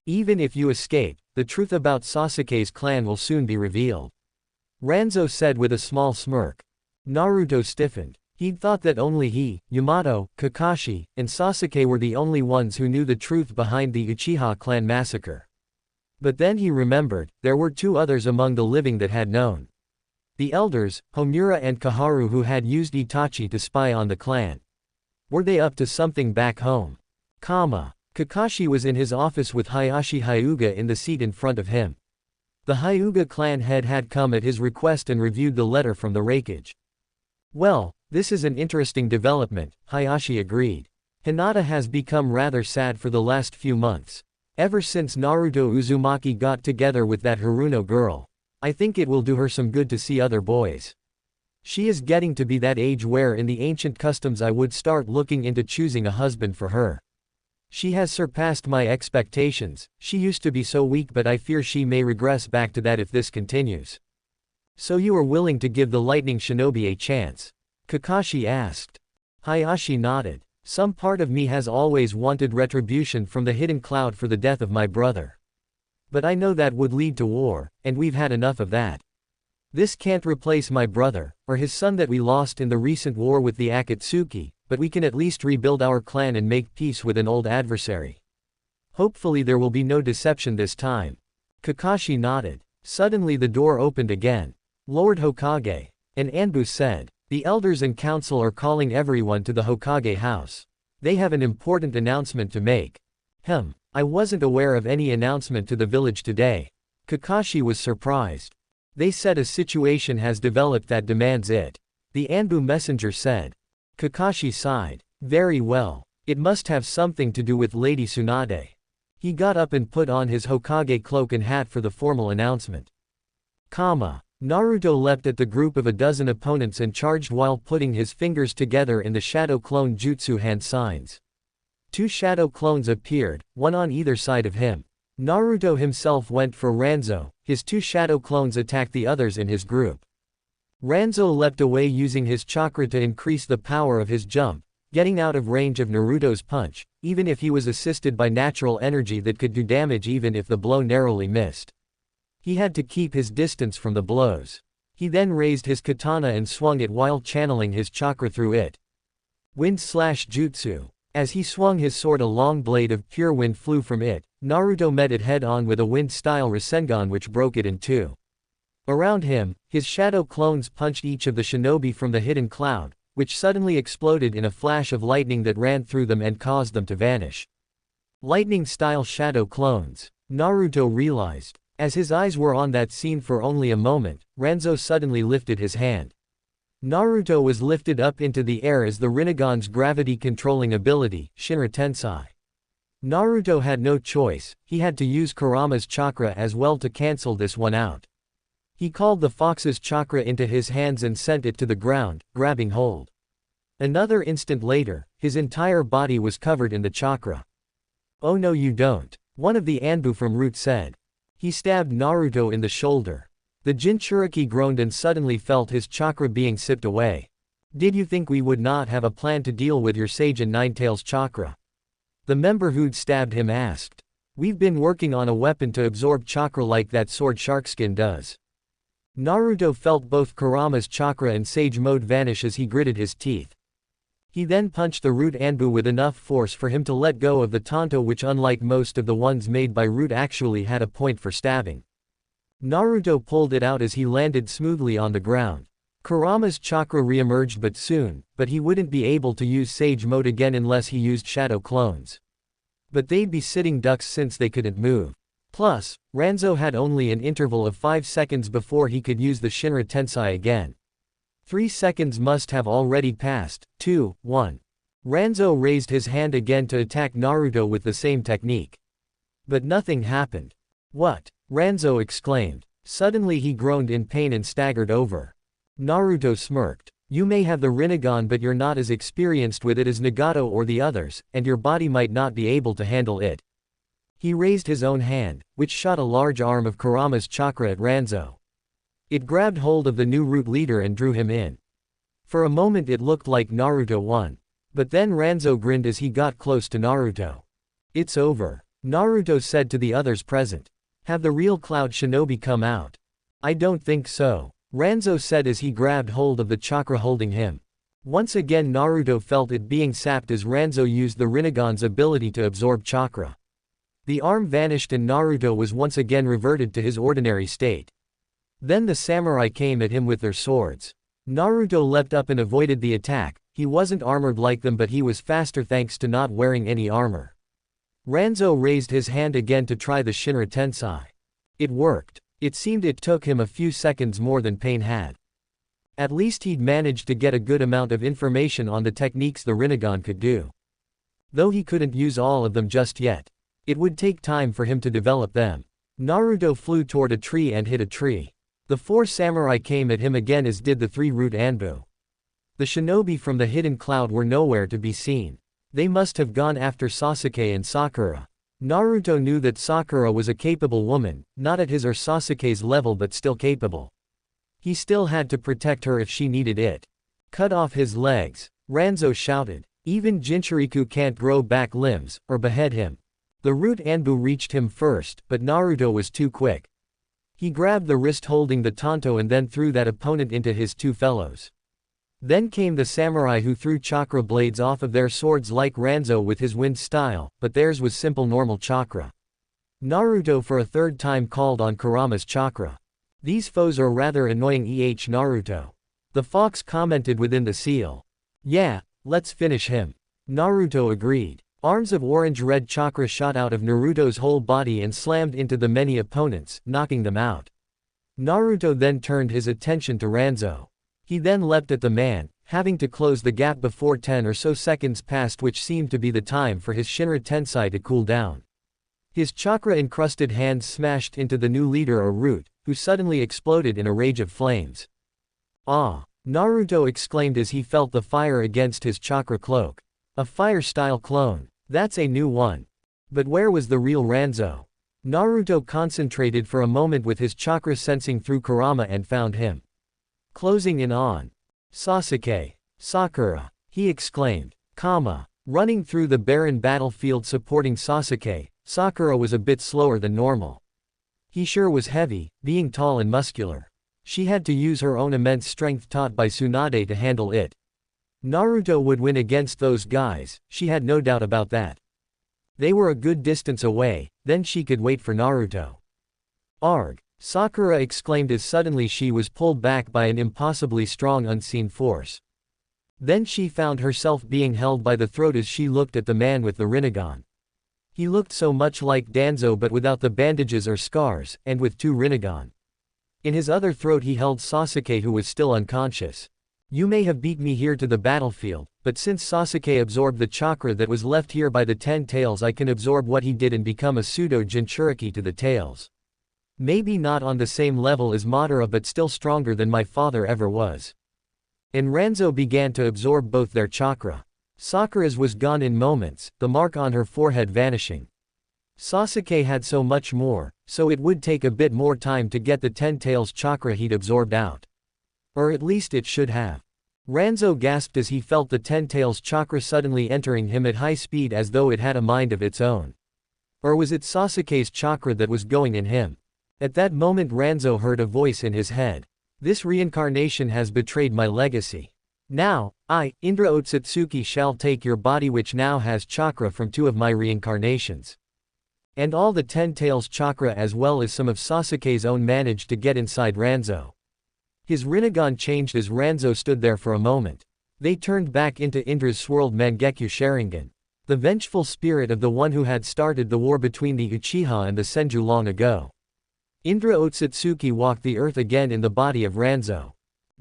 Speaker 1: Even if you escape, the truth about Sasuke's clan will soon be revealed. Ranzo said with a small smirk. Naruto stiffened. He'd thought that only he, Yamato, Kakashi, and Sasuke were the only ones who knew the truth behind the Uchiha clan massacre. But then he remembered, there were 2 others among the living that had known. The elders, Homura and Kaharu, who had used Itachi to spy on the clan. Were they up to something back home? Kakashi was in his office with Hayashi Hyuga in the seat in front of him. The Hyuga clan head had come at his request and reviewed the letter from the wreckage. Well, this is an interesting development, Hayashi agreed. Hinata has become rather sad for the last few months. Ever since Naruto Uzumaki got together with that Haruno girl. I think it will do her some good to see other boys. She is getting to be that age where in the ancient customs I would start looking into choosing a husband for her. She has surpassed my expectations. She used to be so weak, but I fear she may regress back to that if this continues. So you are willing to give the lightning shinobi a chance? Kakashi asked. Hayashi nodded. Some part of me has always wanted retribution from the Hidden Cloud for the death of my brother. But I know that would lead to war, and we've had enough of that. This can't replace my brother, or his son that we lost in the recent war with the Akatsuki, but we can at least rebuild our clan and make peace with an old adversary. Hopefully there will be no deception this time. Kakashi nodded. Suddenly the door opened again. Lord Hokage. And Anbu said. The elders and council are calling everyone to the Hokage house. They have an important announcement to make. I wasn't aware of any announcement to the village today. Kakashi was surprised. They said a situation has developed that demands it. The Anbu messenger said. Kakashi sighed. Very well. It must have something to do with Lady Tsunade. He got up and put on his Hokage cloak and hat for the formal announcement. Naruto leapt at the group of a dozen opponents and charged while putting his fingers together in the shadow clone jutsu hand signs. 2 shadow clones appeared, one on either side of him. Naruto himself went for Ranzo, his 2 shadow clones attacked the others in his group. Ranzo leapt away using his chakra to increase the power of his jump, getting out of range of Naruto's punch, even if he was assisted by natural energy that could do damage even if the blow narrowly missed. He had to keep his distance from the blows. He then raised his katana and swung it while channeling his chakra through it. Wind/jutsu. As he swung his sword, a long blade of pure wind flew from it. Naruto met it head-on with a wind-style Rasengan which broke it in two. Around him, his shadow clones punched each of the shinobi from the hidden cloud, which suddenly exploded in a flash of lightning that ran through them and caused them to vanish. Lightning-style shadow clones. Naruto realized. As his eyes were on that scene for only a moment, Ranzo suddenly lifted his hand. Naruto was lifted up into the air as the Rinnegan's gravity-controlling ability, Shinra Tensei. Naruto had no choice, he had to use Kurama's chakra as well to cancel this one out. He called the fox's chakra into his hands and sent it to the ground, grabbing hold. Another instant later, his entire body was covered in the chakra. "Oh no you don't," one of the Anbu from Root said. He stabbed Naruto in the shoulder. The Jinchuriki groaned and suddenly felt his chakra being sipped away. "Did you think we would not have a plan to deal with your Seigen Ninetails chakra?" The member who'd stabbed him asked. "We've been working on a weapon to absorb chakra like that sword Sharkskin does." Naruto felt both Kurama's chakra and Sage mode vanish as he gritted his teeth. He then punched the Root Anbu with enough force for him to let go of the Tanto, which unlike most of the ones made by Root actually had a point for stabbing. Naruto pulled it out as he landed smoothly on the ground. Kurama's chakra re-emerged but he wouldn't be able to use Sage mode again unless he used shadow clones. But they'd be sitting ducks since they couldn't move. Plus, Ranzo had only an interval of 5 seconds before he could use the Shinra Tensei again. 3 seconds must have already passed. 2, 1. Ranzo raised his hand again to attack Naruto with the same technique. But nothing happened. "What?" Ranzo exclaimed. Suddenly he groaned in pain and staggered over. Naruto smirked. "You may have the Rinnegan but you're not as experienced with it as Nagato or the others, and your body might not be able to handle it." He raised his own hand, which shot a large arm of Kurama's chakra at Ranzo. It grabbed hold of the new Root leader and drew him in. For a moment it looked like Naruto won. But then Ranzo grinned as he got close to Naruto. "It's over," Naruto said to the others present. "Have the real Cloud Shinobi come out?" "I don't think so," Ranzo said as he grabbed hold of the chakra holding him. Once again Naruto felt it being sapped as Ranzo used the Rinnegan's ability to absorb chakra. The arm vanished and Naruto was once again reverted to his ordinary state. Then the samurai came at him with their swords. Naruto leapt up and avoided the attack. He wasn't armored like them but he was faster thanks to not wearing any armor. Ranzo raised his hand again to try the Shinra Tensei. It worked. It seemed it took him a few seconds more than Pain had. At least he'd managed to get a good amount of information on the techniques the Rinnegan could do. Though he couldn't use all of them just yet. It would take time for him to develop them. Naruto flew toward a tree and hit a tree. The 4 samurai came at him again as did the 3 Root Anbu. The shinobi from the hidden cloud were nowhere to be seen. They must have gone after Sasuke and Sakura. Naruto knew that Sakura was a capable woman, not at his or Sasuke's level but still capable. He still had to protect her if she needed it. "Cut off his legs," Ranzo shouted. "Even Jinchuriku can't grow back limbs, or behead him." The Root Anbu reached him first, but Naruto was too quick. He grabbed the wrist holding the Tanto and then threw that opponent into his 2 fellows. Then came the samurai who threw chakra blades off of their swords like Ranzo with his wind style, but theirs was simple normal chakra. Naruto for a 3rd time called on Kurama's chakra. "These foes are rather annoying Naruto." The fox commented within the seal. "Yeah, let's finish him." Naruto agreed. Arms of orange-red chakra shot out of Naruto's whole body and slammed into the many opponents, knocking them out. Naruto then turned his attention to Ranzo. He then leapt at the man, having to close the gap before 10 or so seconds passed, which seemed to be the time for his Shinra Tensei to cool down. His chakra-encrusted hands smashed into the new leader or Root, who suddenly exploded in a rage of flames. "Ah!" Naruto exclaimed as he felt the fire against his chakra cloak. "A fire-style clone. That's a new one." But where was the real Ranzo? Naruto concentrated for a moment with his chakra sensing through Kurama and found him. Closing in on. "Sasuke. Sakura," he exclaimed. Running through the barren battlefield supporting Sasuke, Sakura was a bit slower than normal. He sure was heavy, being tall and muscular. She had to use her own immense strength taught by Tsunade to handle it. Naruto would win against those guys, she had no doubt about that. They were a good distance away, then she could wait for Naruto. Arg! Sakura exclaimed as suddenly she was pulled back by an impossibly strong unseen force. Then she found herself being held by the throat as she looked at the man with the Rinnegan. He looked so much like Danzo but without the bandages or scars, and with 2 Rinnegan. In his other throat he held Sasuke, who was still unconscious. You may have beat me here to the battlefield, but since Sasuke absorbed the chakra that was left here by the 10 tails, I can absorb what he did and become a pseudo-Jinchuriki to the tails. Maybe not on the same level as Madara but still stronger than my father ever was. And Ranzo began to absorb both their chakra. Sakura's was gone in moments, the mark on her forehead vanishing. Sasuke had so much more, so it would take a bit more time to get the 10 tails chakra he'd absorbed out. Or at least it should have. Ranzo gasped as he felt the 10 tails chakra suddenly entering him at high speed as though it had a mind of its own. Or was it Sasuke's chakra that was going in him? At that moment Ranzo heard a voice in his head. This reincarnation has betrayed my legacy. Now, I, Indra Otsutsuki, shall take your body which now has chakra from 2 of my reincarnations. And all the 10 tails chakra as well as some of Sasuke's own managed to get inside Ranzo. His Rinnegan changed as Ranzo stood there for a moment. They turned back into Indra's swirled Mangekyo Sharingan. The vengeful spirit of the one who had started the war between the Uchiha and the Senju long ago. Indra Otsutsuki walked the earth again in the body of Ranzo.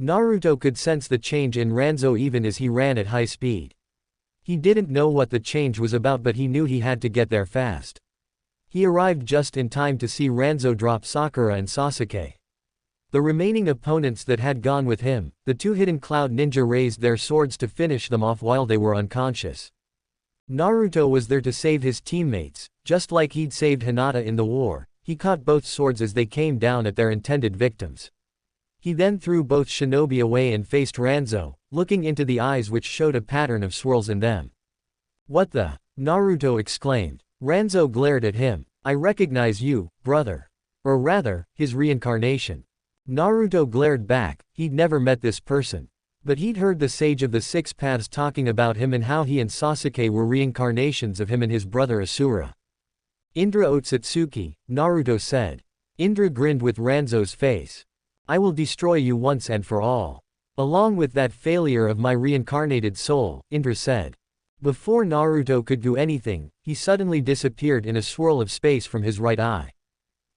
Speaker 1: Naruto could sense the change in Ranzo even as he ran at high speed. He didn't know what the change was about but he knew he had to get there fast. He arrived just in time to see Ranzo drop Sakura and Sasuke. The remaining opponents that had gone with him, the 2 hidden cloud ninja, raised their swords to finish them off while they were unconscious. Naruto was there to save his teammates, just like he'd saved Hinata in the war. He caught both swords as they came down at their intended victims. He then threw both shinobi away and faced Ranzo, looking into the eyes which showed a pattern of swirls in them. What the? Naruto exclaimed. Ranzo glared at him. I recognize you, brother. Or rather, his reincarnation. Naruto glared back. He'd never met this person. But he'd heard the sage of the 6 paths talking about him and how he and Sasuke were reincarnations of him and his brother Asura. Indra Otsutsuki, Naruto said. Indra grinned with Ranzo's face. I will destroy you once and for all. Along with that failure of my reincarnated soul, Indra said. Before Naruto could do anything, he suddenly disappeared in a swirl of space from his right eye.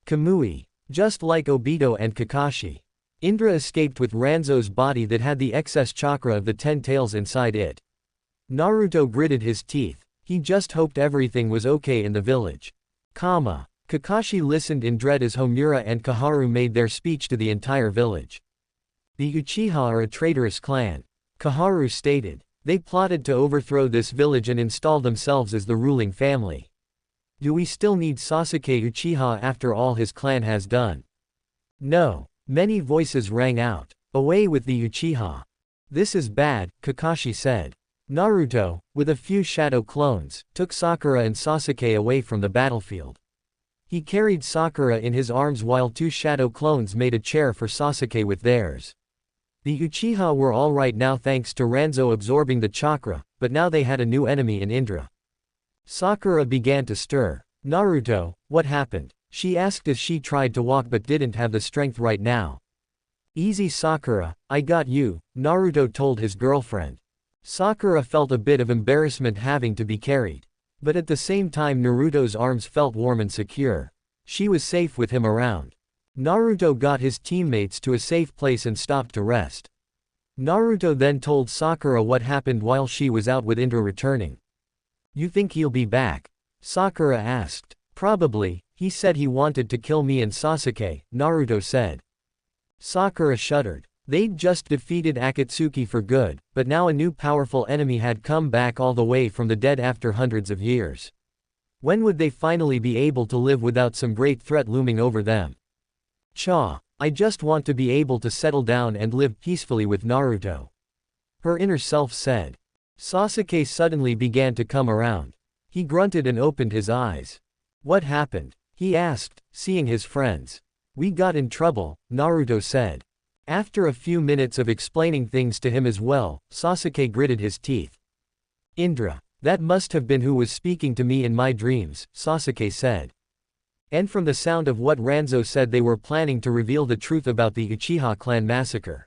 Speaker 1: Kamui. Just like Obito and Kakashi. Indra escaped with Ranzo's body that had the excess chakra of the 10 tails inside it. Naruto gritted his teeth. He just hoped everything was okay in the village. Kakashi listened in dread as Homura and Kaharu made their speech to the entire village. The Uchiha are a traitorous clan. Kaharu stated. They plotted to overthrow this village and install themselves as the ruling family. Do we still need Sasuke Uchiha after all his clan has done? No. Many voices rang out. Away with the Uchiha. This is bad, Kakashi said. Naruto, with a few shadow clones, took Sakura and Sasuke away from the battlefield. He carried Sakura in his arms while 2 shadow clones made a chair for Sasuke with theirs. The Uchiha were alright now thanks to Ranzo absorbing the chakra, but now they had a new enemy in Indra. Sakura began to stir. Naruto, what happened? She asked as she tried to walk but didn't have the strength right now. Easy Sakura, I got you, Naruto told his girlfriend. Sakura felt a bit of embarrassment having to be carried. But at the same time Naruto's arms felt warm and secure. She was safe with him around. Naruto got his teammates to a safe place and stopped to rest. Naruto then told Sakura what happened while she was out with Indra returning. You think he'll be back? Sakura asked. Probably, he said he wanted to kill me and Sasuke, Naruto said. Sakura shuddered. They'd just defeated Akatsuki for good, but now a new powerful enemy had come back all the way from the dead after hundreds of years. When would they finally be able to live without some great threat looming over them? I just want to be able to settle down and live peacefully with Naruto. Her inner self said. Sasuke suddenly began to come around. He grunted and opened his eyes. What happened? He asked, seeing his friends. We got in trouble, Naruto said. After a few minutes of explaining things to him as well, Sasuke gritted his teeth. Indra. That must have been who was speaking to me in my dreams, Sasuke said. And from the sound of what Ranzo said, they were planning to reveal the truth about the Uchiha clan massacre.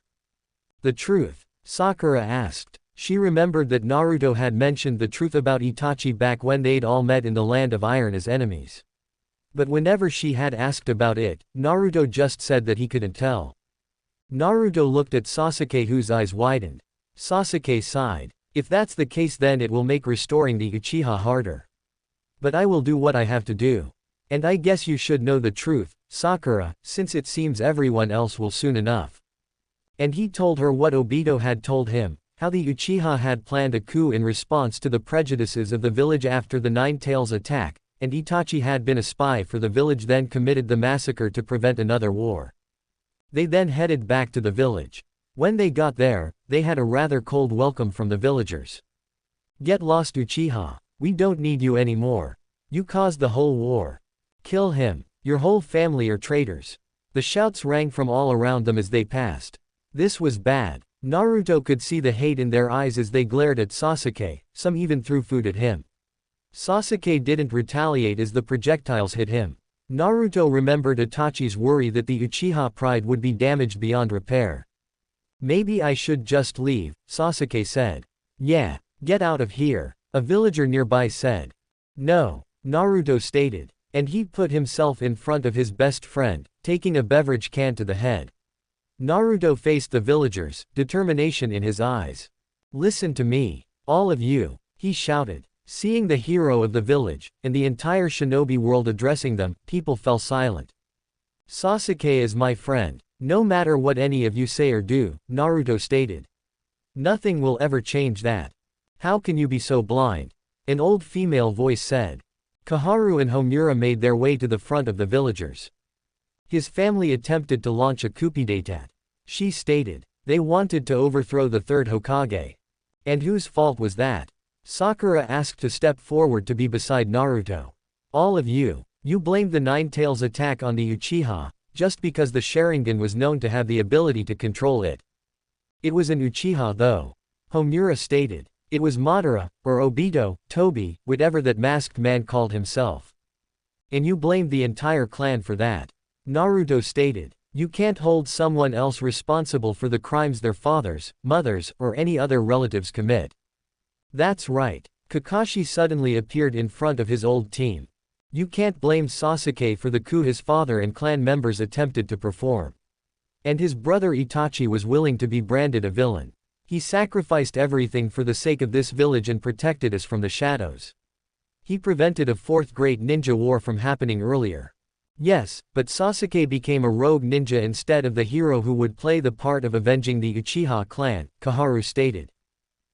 Speaker 1: The truth? Sakura asked. She remembered that Naruto had mentioned the truth about Itachi back when they'd all met in the Land of Iron as enemies. But whenever she had asked about it, Naruto just said that he couldn't tell. Naruto looked at Sasuke, whose eyes widened. Sasuke sighed. If that's the case, then it will make restoring the Uchiha harder. But I will do what I have to do. And I guess you should know the truth, Sakura, since it seems everyone else will soon enough. And he told her what Obito had told him, how the Uchiha had planned a coup in response to the prejudices of the village after the Nine Tails attack, and Itachi had been a spy for the village, then committed the massacre to prevent another war. They then headed back to the village. When they got there, they had a rather cold welcome from the villagers. Get lost, Uchiha. We don't need you anymore. You caused the whole war. Kill him. Your whole family are traitors. The shouts rang from all around them as they passed. This was bad. Naruto could see the hate in their eyes as they glared at Sasuke, some even threw food at him. Sasuke didn't retaliate as the projectiles hit him. Naruto remembered Itachi's worry that the Uchiha pride would be damaged beyond repair. Maybe I should just leave, Sasuke said. Yeah, get out of here, a villager nearby said. No, Naruto stated. And he put himself in front of his best friend, taking a beverage can to the head. Naruto faced the villagers, determination in his eyes. Listen to me, all of you, he shouted. Seeing the hero of the village, and the entire shinobi world addressing them, people fell silent. Sasuke is my friend. No matter what any of you say or do, Naruto stated. Nothing will ever change that. How can you be so blind? An old female voice said. Kaharu and Homura made their way to the front of the villagers. His family attempted to launch a coup d'état. She stated. They wanted to overthrow the third Hokage. And whose fault was that? Sakura asked to step forward to be beside Naruto. All of you, you blamed the Nine Tails attack on the Uchiha, just because the Sharingan was known to have the ability to control it. It was an Uchiha though. Homura stated. It was Madara, or Obito, Tobi, whatever that masked man called himself. And you blamed the entire clan for that. Naruto stated. You can't hold someone else responsible for the crimes their fathers, mothers, or any other relatives commit. That's right. Kakashi suddenly appeared in front of his old team. You can't blame Sasuke for the coup his father and clan members attempted to perform. And his brother Itachi was willing to be branded a villain. He sacrificed everything for the sake of this village and protected us from the shadows. He prevented a fourth great ninja war from happening earlier. Yes, but Sasuke became a rogue ninja instead of the hero who would play the part of avenging the Uchiha clan, Kaharu stated.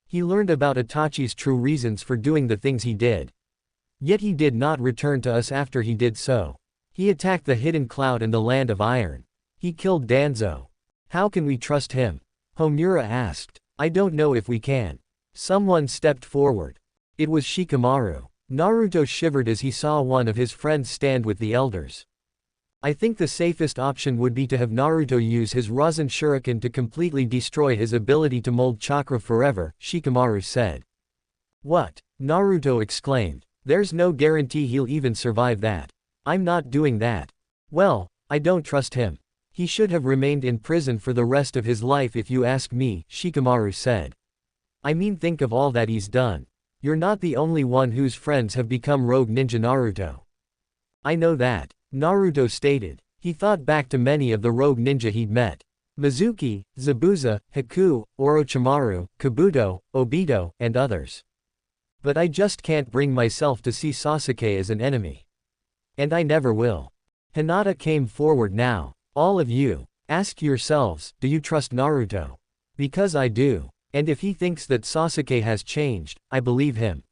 Speaker 1: He learned about Itachi's true reasons for doing the things he did. Yet he did not return to us after he did so. He attacked the Hidden Cloud in the Land of Iron. He killed Danzo. How can we trust him? Homura asked. I don't know if we can. Someone stepped forward. It was Shikamaru. Naruto shivered as he saw one of his friends stand with the elders. I think the safest option would be to have Naruto use his Rasen Shuriken to completely destroy his ability to mold chakra forever, Shikamaru said. What? Naruto exclaimed. There's no guarantee he'll even survive that. I'm not doing that. Well, I don't trust him. He should have remained in prison for the rest of his life if you ask me, Shikamaru said. I mean, think of all that he's done. You're not the only one whose friends have become rogue ninja, Naruto. I know that, Naruto stated. He thought back to many of the rogue ninja he'd met. Mizuki, Zabuza, Haku, Orochimaru, Kabuto, Obito, and others. But I just can't bring myself to see Sasuke as an enemy. And I never will. Hinata came forward now. All of you, ask yourselves, do you trust Naruto? Because I do. And if he thinks that Sasuke has changed, I believe him.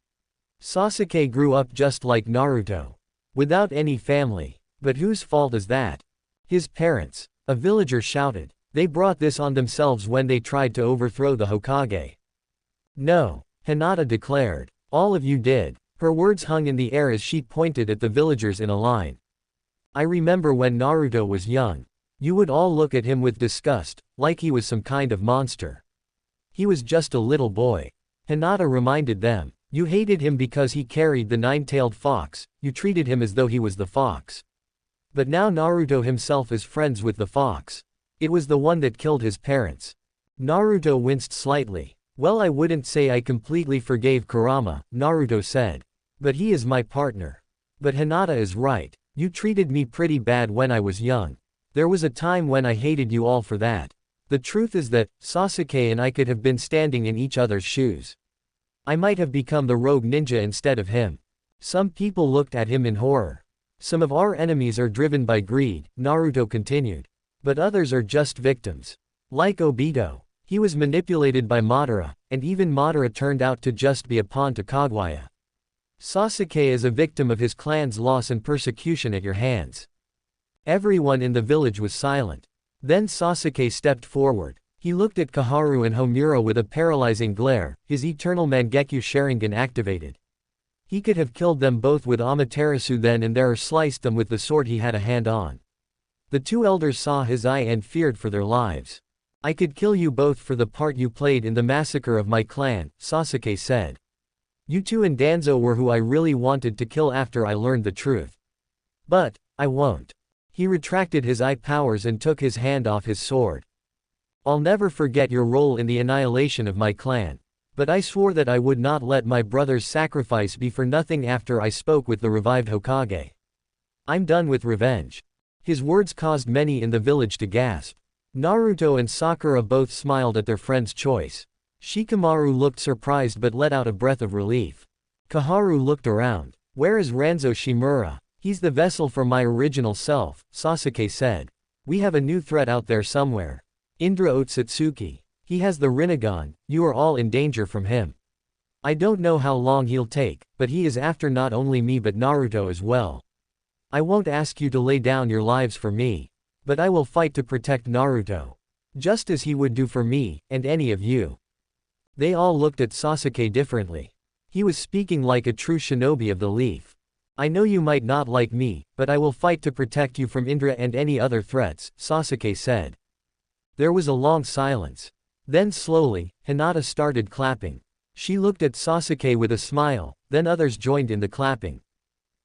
Speaker 1: Sasuke grew up just like Naruto. Without any family. But whose fault is that? His parents. A villager shouted. They brought this on themselves when they tried to overthrow the Hokage. No. Hinata declared. All of you did. Her words hung in the air as she pointed at the villagers in a line. I remember when Naruto was young. You would all look at him with disgust, like he was some kind of monster. He was just a little boy. Hinata reminded them. You hated him because he carried the nine-tailed fox, you treated him as though he was the fox. But now Naruto himself is friends with the fox. It was the one that killed his parents. Naruto winced slightly. Well, I wouldn't say I completely forgave Kurama, Naruto said. But he is my partner. But Hinata is right. You treated me pretty bad when I was young. There was a time when I hated you all for that. The truth is that, Sasuke and I could have been standing in each other's shoes. I might have become the rogue ninja instead of him. Some people looked at him in horror. Some of our enemies are driven by greed, Naruto continued. But others are just victims. Like Obito. He was manipulated by Madara, and even Madara turned out to just be a pawn to Kaguya. Sasuke is a victim of his clan's loss and persecution at your hands. Everyone in the village was silent. Then Sasuke stepped forward. He looked at Koharu and Homura with a paralyzing glare, his eternal Mangekyo Sharingan activated. He could have killed them both with Amaterasu then and there or sliced them with the sword he had a hand on. The two elders saw his eye and feared for their lives. I could kill you both for the part you played in the massacre of my clan, Sasuke said. You two and Danzo were who I really wanted to kill after I learned the truth. But, I won't. He retracted his eye powers and took his hand off his sword. I'll never forget your role in the annihilation of my clan. But I swore that I would not let my brother's sacrifice be for nothing after I spoke with the revived Hokage. I'm done with revenge. His words caused many in the village to gasp. Naruto and Sakura both smiled at their friend's choice. Shikamaru looked surprised but let out a breath of relief. Koharu looked around. Where is Ranzo Shimura? He's the vessel for my original self, Sasuke said. We have a new threat out there somewhere. Indra Otsutsuki. He has the Rinnegan, you are all in danger from him. I don't know how long he'll take, but he is after not only me but Naruto as well. I won't ask you to lay down your lives for me. But I will fight to protect Naruto. Just as he would do for me, and any of you. They all looked at Sasuke differently. He was speaking like a true shinobi of the leaf. I know you might not like me, but I will fight to protect you from Indra and any other threats, Sasuke said. There was a long silence. Then slowly, Hinata started clapping. She looked at Sasuke with a smile, then others joined in the clapping.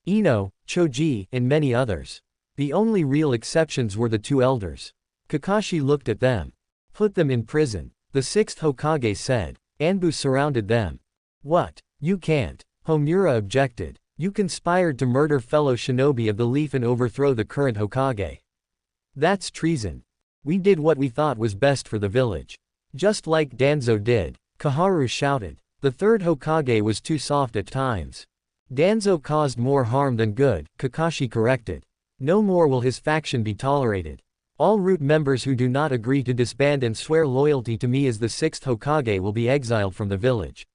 Speaker 1: Ino, Choji, and many others. The only real exceptions were the two elders. Kakashi looked at them. Put them in prison, the sixth Hokage said. Anbu surrounded them. What? You can't. Homura objected. You conspired to murder fellow shinobi of the leaf and overthrow the current Hokage. That's treason. We did what we thought was best for the village. Just like Danzo did. Koharu shouted. The third Hokage was too soft at times. Danzo caused more harm than good, Kakashi corrected. No more will his faction be tolerated. All root members who do not agree to disband and swear loyalty to me as the sixth Hokage will be exiled from the village.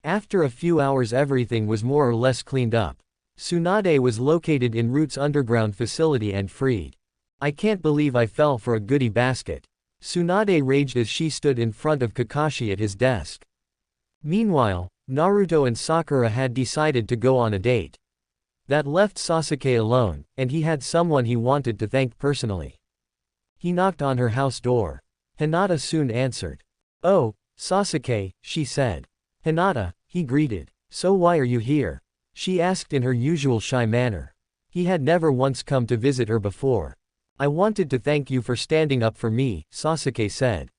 Speaker 1: After a few hours everything was more or less cleaned up. Tsunade was located in Root's underground facility and freed. I can't believe I fell for a goodie basket. Tsunade raged as she stood in front of Kakashi at his desk. Meanwhile, Naruto and Sakura had decided to go on a date. That left Sasuke alone, and he had someone he wanted to thank personally. He knocked on her house door. Hinata soon answered. Oh, Sasuke, she said. Hinata, he greeted. So why are you here? She asked in her usual shy manner. He had never once come to visit her before. I wanted to thank you for standing up for me, Sasuke said.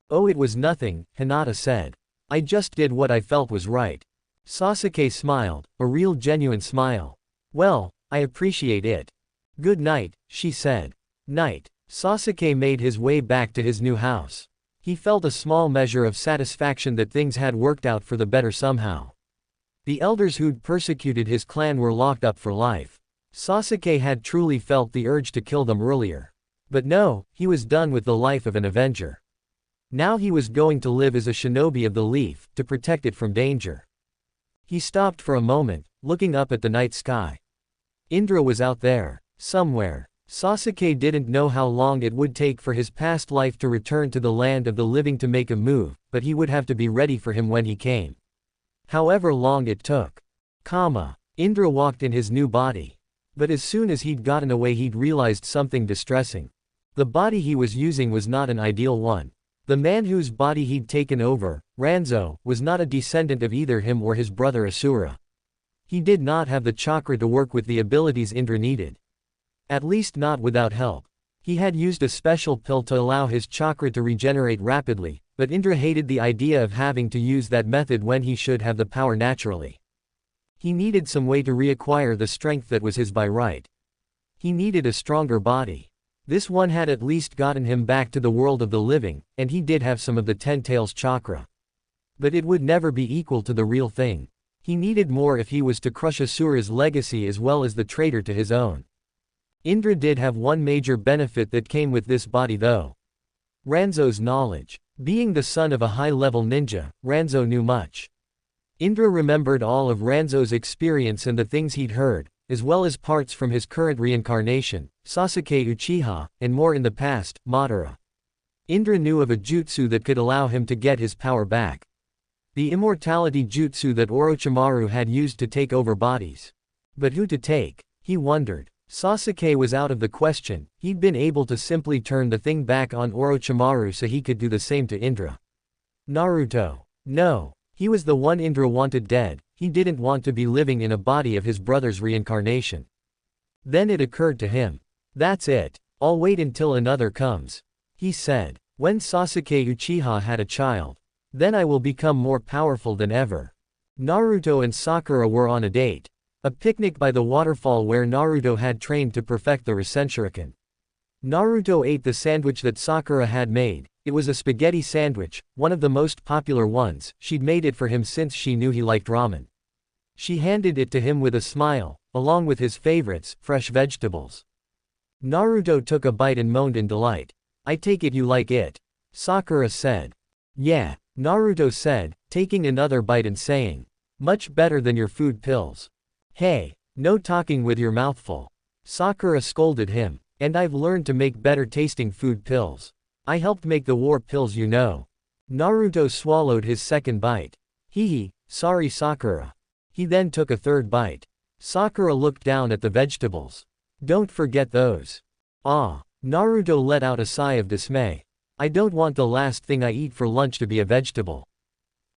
Speaker 1: Oh, it was nothing, Hinata said. I just did what I felt was right. Sasuke smiled, a real genuine smile. Well, I appreciate it. Good night, she said. Night. Sasuke made his way back to his new house. He felt a small measure of satisfaction that things had worked out for the better somehow. The elders who'd persecuted his clan were locked up for life. Sasuke had truly felt the urge to kill them earlier. But no, he was done with the life of an avenger. Now he was going to live as a shinobi of the leaf, to protect it from danger. He stopped for a moment, looking up at the night sky. Indra was out there, somewhere. Sasuke didn't know how long it would take for his past life to return to the land of the living to make a move, but he would have to be ready for him when he came. However long it took. Indra walked in his new body. But as soon as he'd gotten away he'd realized something distressing. The body he was using was not an ideal one. The man whose body he'd taken over, Ranzo, was not a descendant of either him or his brother Asura. He did not have the chakra to work with the abilities Indra needed. At least not without help. He had used a special pill to allow his chakra to regenerate rapidly, but Indra hated the idea of having to use that method when he should have the power naturally. He needed some way to reacquire the strength that was his by right. He needed a stronger body. This one had at least gotten him back to the world of the living, and he did have some of the Ten Tails chakra. But it would never be equal to the real thing. He needed more if he was to crush Asura's legacy as well as the traitor to his own. Indra did have one major benefit that came with this body though. Ranzo's knowledge. Being the son of a high-level ninja, Ranzo knew much. Indra remembered all of Ranzo's experience and the things he'd heard, as well as parts from his current reincarnation, Sasuke Uchiha, and more in the past, Madara. Indra knew of a jutsu that could allow him to get his power back. The immortality jutsu that Orochimaru had used to take over bodies. But who to take? He wondered. Sasuke was out of the question. He'd been able to simply turn the thing back on Orochimaru so he could do the same to Indra. Naruto. No. He was the one Indra wanted dead. He didn't want to be living in a body of his brother's reincarnation. Then it occurred to him. That's it. I'll wait until another comes. He said. When Sasuke Uchiha had a child. Then I will become more powerful than ever. Naruto and Sakura were on a date. A picnic by the waterfall where Naruto had trained to perfect the Rasenshuriken. Naruto ate the sandwich that Sakura had made. It was a spaghetti sandwich, one of the most popular ones. She'd made it for him since she knew he liked ramen. She handed it to him with a smile, along with his favorites, fresh vegetables. Naruto took a bite and moaned in delight. I take it you like it. Sakura said. Yeah, Naruto said, taking another bite and saying. Much better than your food pills. Hey, no talking with your mouth full. Sakura scolded him. And I've learned to make better tasting food pills. I helped make the war pills you know. Naruto swallowed his second bite. Hee, sorry Sakura. He then took a third bite. Sakura looked down at the vegetables. Don't forget those. Ah, Naruto let out a sigh of dismay. I don't want the last thing I eat for lunch to be a vegetable.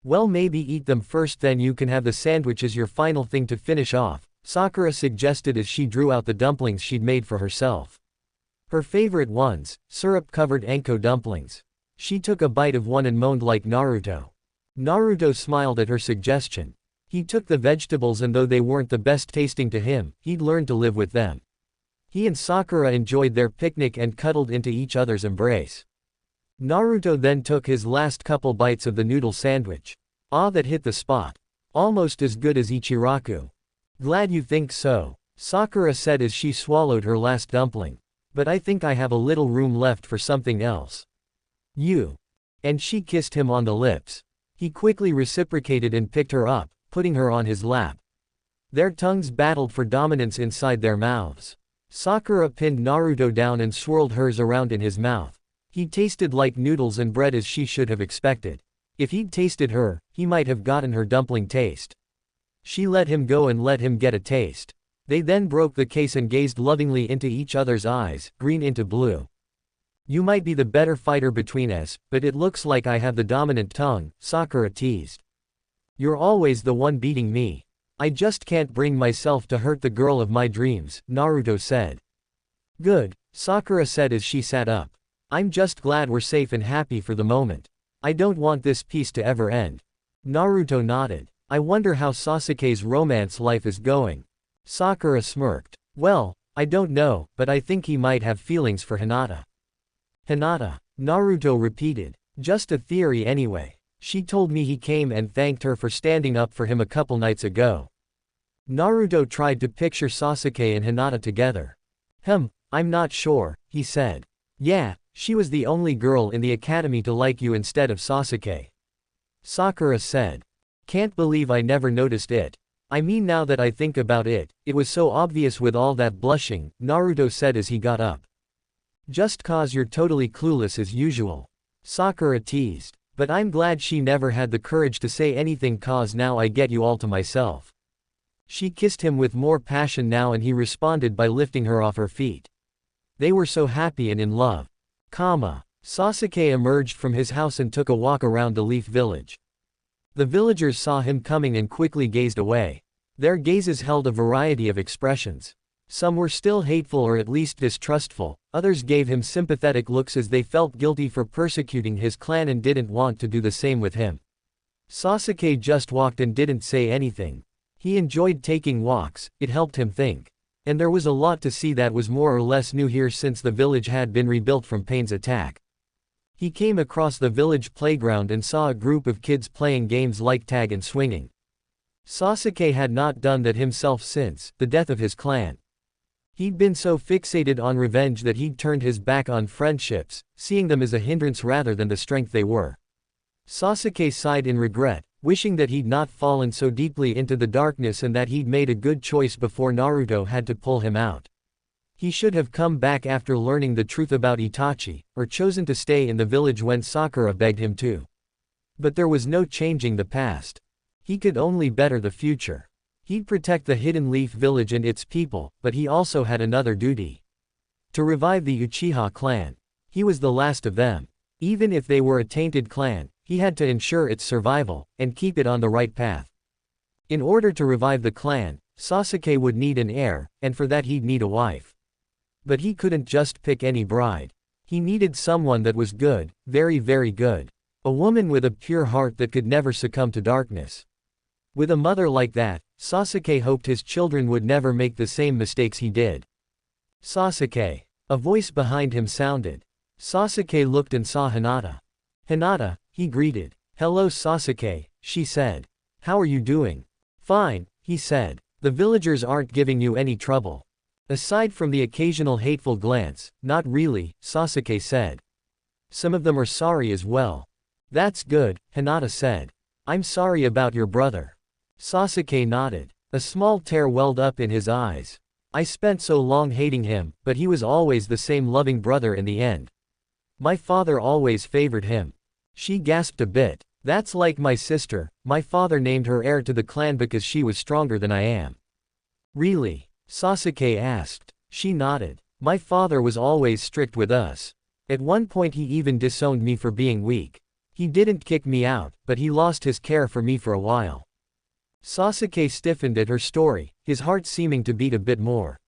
Speaker 1: Well, maybe eat them first, then you can have the sandwich as your final thing to finish off, Sakura suggested as she drew out the dumplings she'd made for herself. Her favorite ones, syrup-covered Anko dumplings. She took a bite of one and moaned like Naruto. Naruto smiled at her suggestion. He took the vegetables, and though they weren't the best tasting to him, he'd learned to live with them. He and Sakura enjoyed their picnic and cuddled into each other's embrace. Naruto then took his last couple bites of the noodle sandwich. Ah, that hit the spot. Almost as good as Ichiraku. Glad you think so, Sakura said as she swallowed her last dumpling. But I think I have a little room left for something else. You. And she kissed him on the lips. He quickly reciprocated and picked her up, putting her on his lap. Their tongues battled for dominance inside their mouths. Sakura pinned Naruto down and swirled hers around in his mouth. He tasted like noodles and bread as she should have expected. If he'd tasted her, he might have gotten her dumpling taste. She let him go and let him get a taste. They then broke the case and gazed lovingly into each other's eyes, green into blue. You might be the better fighter between us, but it looks like I have the dominant tongue, Sakura teased. You're always the one beating me. I just can't bring myself to hurt the girl of my dreams, Naruto said. Good, Sakura said as she sat up. I'm just glad we're safe and happy for the moment. I don't want this peace to ever end. Naruto nodded. I wonder how Sasuke's romance life is going. Sakura smirked. Well, I don't know, but I think he might have feelings for Hinata. Hinata, Naruto repeated. Just a theory anyway. She told me he came and thanked her for standing up for him a couple nights ago. Naruto tried to picture Sasuke and Hinata together. I'm not sure, he said. Yeah, she was the only girl in the academy to like you instead of Sasuke. Sakura said. Can't believe I never noticed it. I mean, now that I think about it, it was so obvious with all that blushing, Naruto said as he got up. Just cause you're totally clueless as usual. Sakura teased. But I'm glad she never had the courage to say anything, cause now I get you all to myself. She kissed him with more passion now, and he responded by lifting her off her feet. They were so happy and in love. Sasuke emerged from his house and took a walk around the Leaf Village. The villagers saw him coming and quickly gazed away. Their gazes held a variety of expressions. Some were still hateful or at least distrustful, others gave him sympathetic looks as they felt guilty for persecuting his clan and didn't want to do the same with him. Sasuke just walked and didn't say anything. He enjoyed taking walks, it helped him think. And there was a lot to see that was more or less new here since the village had been rebuilt from Pain's attack. He came across the village playground and saw a group of kids playing games like tag and swinging. Sasuke had not done that himself since the death of his clan. He'd been so fixated on revenge that he'd turned his back on friendships, seeing them as a hindrance rather than the strength they were. Sasuke sighed in regret, wishing that he'd not fallen so deeply into the darkness and that he'd made a good choice before Naruto had to pull him out. He should have come back after learning the truth about Itachi, or chosen to stay in the village when Sakura begged him to. But there was no changing the past. He could only better the future. He'd protect the Hidden Leaf Village and its people, but he also had another duty. To revive the Uchiha clan. He was the last of them. Even if they were a tainted clan, he had to ensure its survival, and keep it on the right path. In order to revive the clan, Sasuke would need an heir, and for that he'd need a wife. But he couldn't just pick any bride. He needed someone that was good, very very good. A woman with a pure heart that could never succumb to darkness. With a mother like that, Sasuke hoped his children would never make the same mistakes he did. Sasuke. A voice behind him sounded. Sasuke looked and saw Hinata. Hinata, he greeted. Hello Sasuke, she said. How are you doing? Fine, he said. The villagers aren't giving you any trouble. Aside from the occasional hateful glance, not really, Sasuke said. Some of them are sorry as well. That's good, Hinata said. I'm sorry about your brother. Sasuke nodded. A small tear welled up in his eyes. I spent so long hating him, but he was always the same loving brother in the end. My father always favored him. She gasped a bit. That's like my sister, my father named her heir to the clan because she was stronger than I am. Really? Sasuke asked. She nodded. My father was always strict with us. At one point he even disowned me for being weak. He didn't kick me out, but he lost his care for me for a while. Sasuke stiffened at her story, his heart seeming to beat a bit more.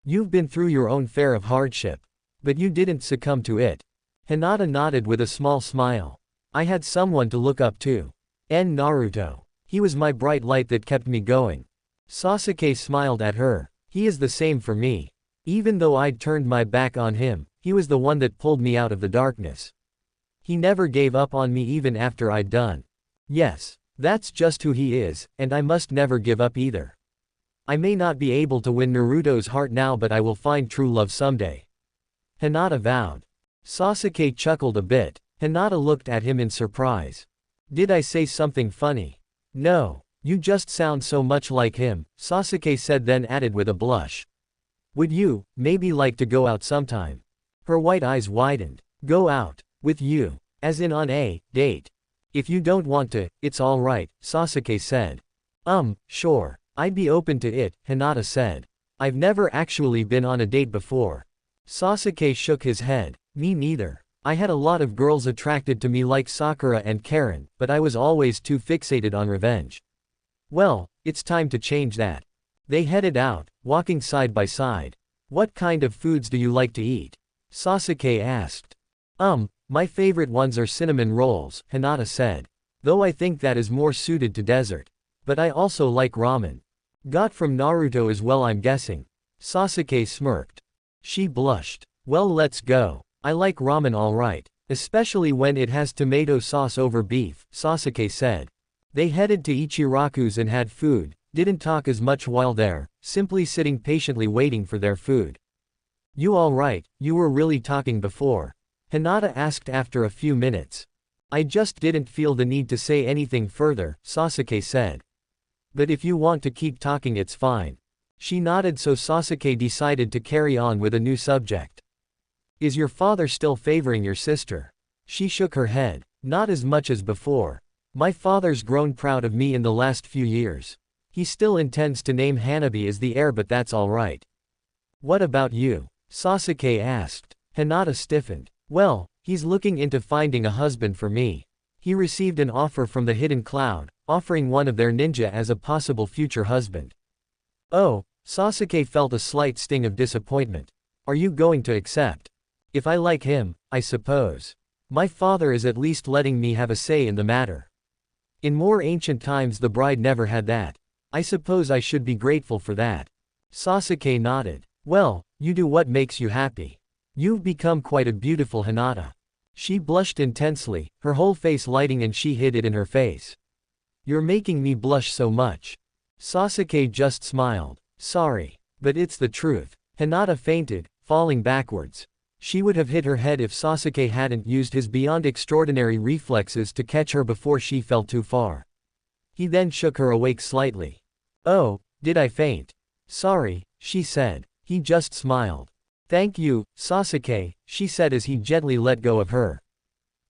Speaker 1: You've been through your own fare of hardship. But you didn't succumb to it. Hinata nodded with a small smile. I had someone to look up to. Naruto. He was my bright light that kept me going. Sasuke smiled at her. He is the same for me. Even though I'd turned my back on him, he was the one that pulled me out of the darkness. He never gave up on me even after I'd done. Yes. That's just who he is, and I must never give up either. I may not be able to win Naruto's heart now, but I will find true love someday. Hinata vowed. Sasuke chuckled a bit. Hinata looked at him in surprise. Did I say something funny? No. You just sound so much like him, Sasuke said, then added with a blush. Would you, maybe like to go out sometime? Her white eyes widened. Go out. With you. As in on a date. If you don't want to, it's alright, Sasuke said. Sure. I'd be open to it, Hinata said. I've never actually been on a date before. Sasuke shook his head. Me neither. I had a lot of girls attracted to me like Sakura and Karen, but I was always too fixated on revenge. Well, it's time to change that. They headed out, walking side by side. What kind of foods do you like to eat? Sasuke asked. My favorite ones are cinnamon rolls, Hinata said. Though I think that is more suited to desert. But I also like ramen. Got from Naruto as well, I'm guessing. Sasuke smirked. She blushed. Well, let's go. I like ramen alright. Especially when it has tomato sauce over beef, Sasuke said. They headed to Ichiraku's and had food, didn't talk as much while there, simply sitting patiently waiting for their food. You alright? You were really talking before. Hinata asked after a few minutes. I just didn't feel the need to say anything further, Sasuke said. But if you want to keep talking, it's fine. She nodded, so Sasuke decided to carry on with a new subject. Is your father still favoring your sister? She shook her head. Not as much as before. My father's grown proud of me in the last few years. He still intends to name Hanabi as the heir, but that's alright. What about you? Sasuke asked. Hinata stiffened. Well, he's looking into finding a husband for me. He received an offer from the Hidden Cloud, offering one of their ninja as a possible future husband. Oh, Sasuke felt a slight sting of disappointment. Are you going to accept? If I like him, I suppose. My father is at least letting me have a say in the matter. In more ancient times the bride never had that. I suppose I should be grateful for that. Sasuke nodded. Well, you do what makes you happy. You've become quite a beautiful Hinata. She blushed intensely, her whole face lighting, and she hid it in her face. You're making me blush so much. Sasuke just smiled. Sorry. But it's the truth. Hinata fainted, falling backwards. She would have hit her head if Sasuke hadn't used his beyond extraordinary reflexes to catch her before she fell too far. He then shook her awake slightly. Oh, did I faint? Sorry, she said. He just smiled. Thank you, Sasuke, she said as he gently let go of her.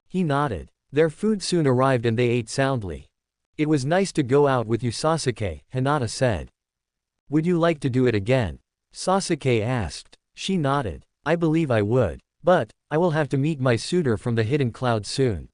Speaker 1: He nodded. Their food soon arrived and they ate soundly. It was nice to go out with you, Sasuke, Hinata said. Would you like to do it again? Sasuke asked. She nodded. I believe I would. But, I will have to meet my suitor from the Hidden Cloud soon.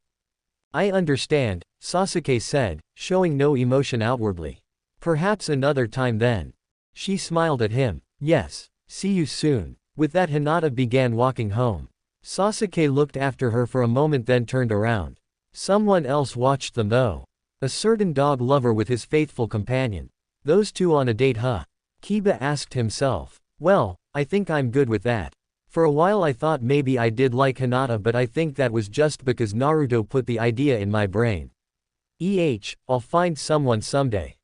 Speaker 1: I understand, Sasuke said, showing no emotion outwardly. Perhaps another time then. She smiled at him. Yes, see you soon. With that Hinata began walking home. Sasuke looked after her for a moment then turned around. Someone else watched them though. A certain dog lover with his faithful companion. Those two on a date, huh? Kiba asked himself. Well, I think I'm good with that. For a while I thought maybe I did like Hinata, but I think that was just because Naruto put the idea in my brain. I'll find someone someday.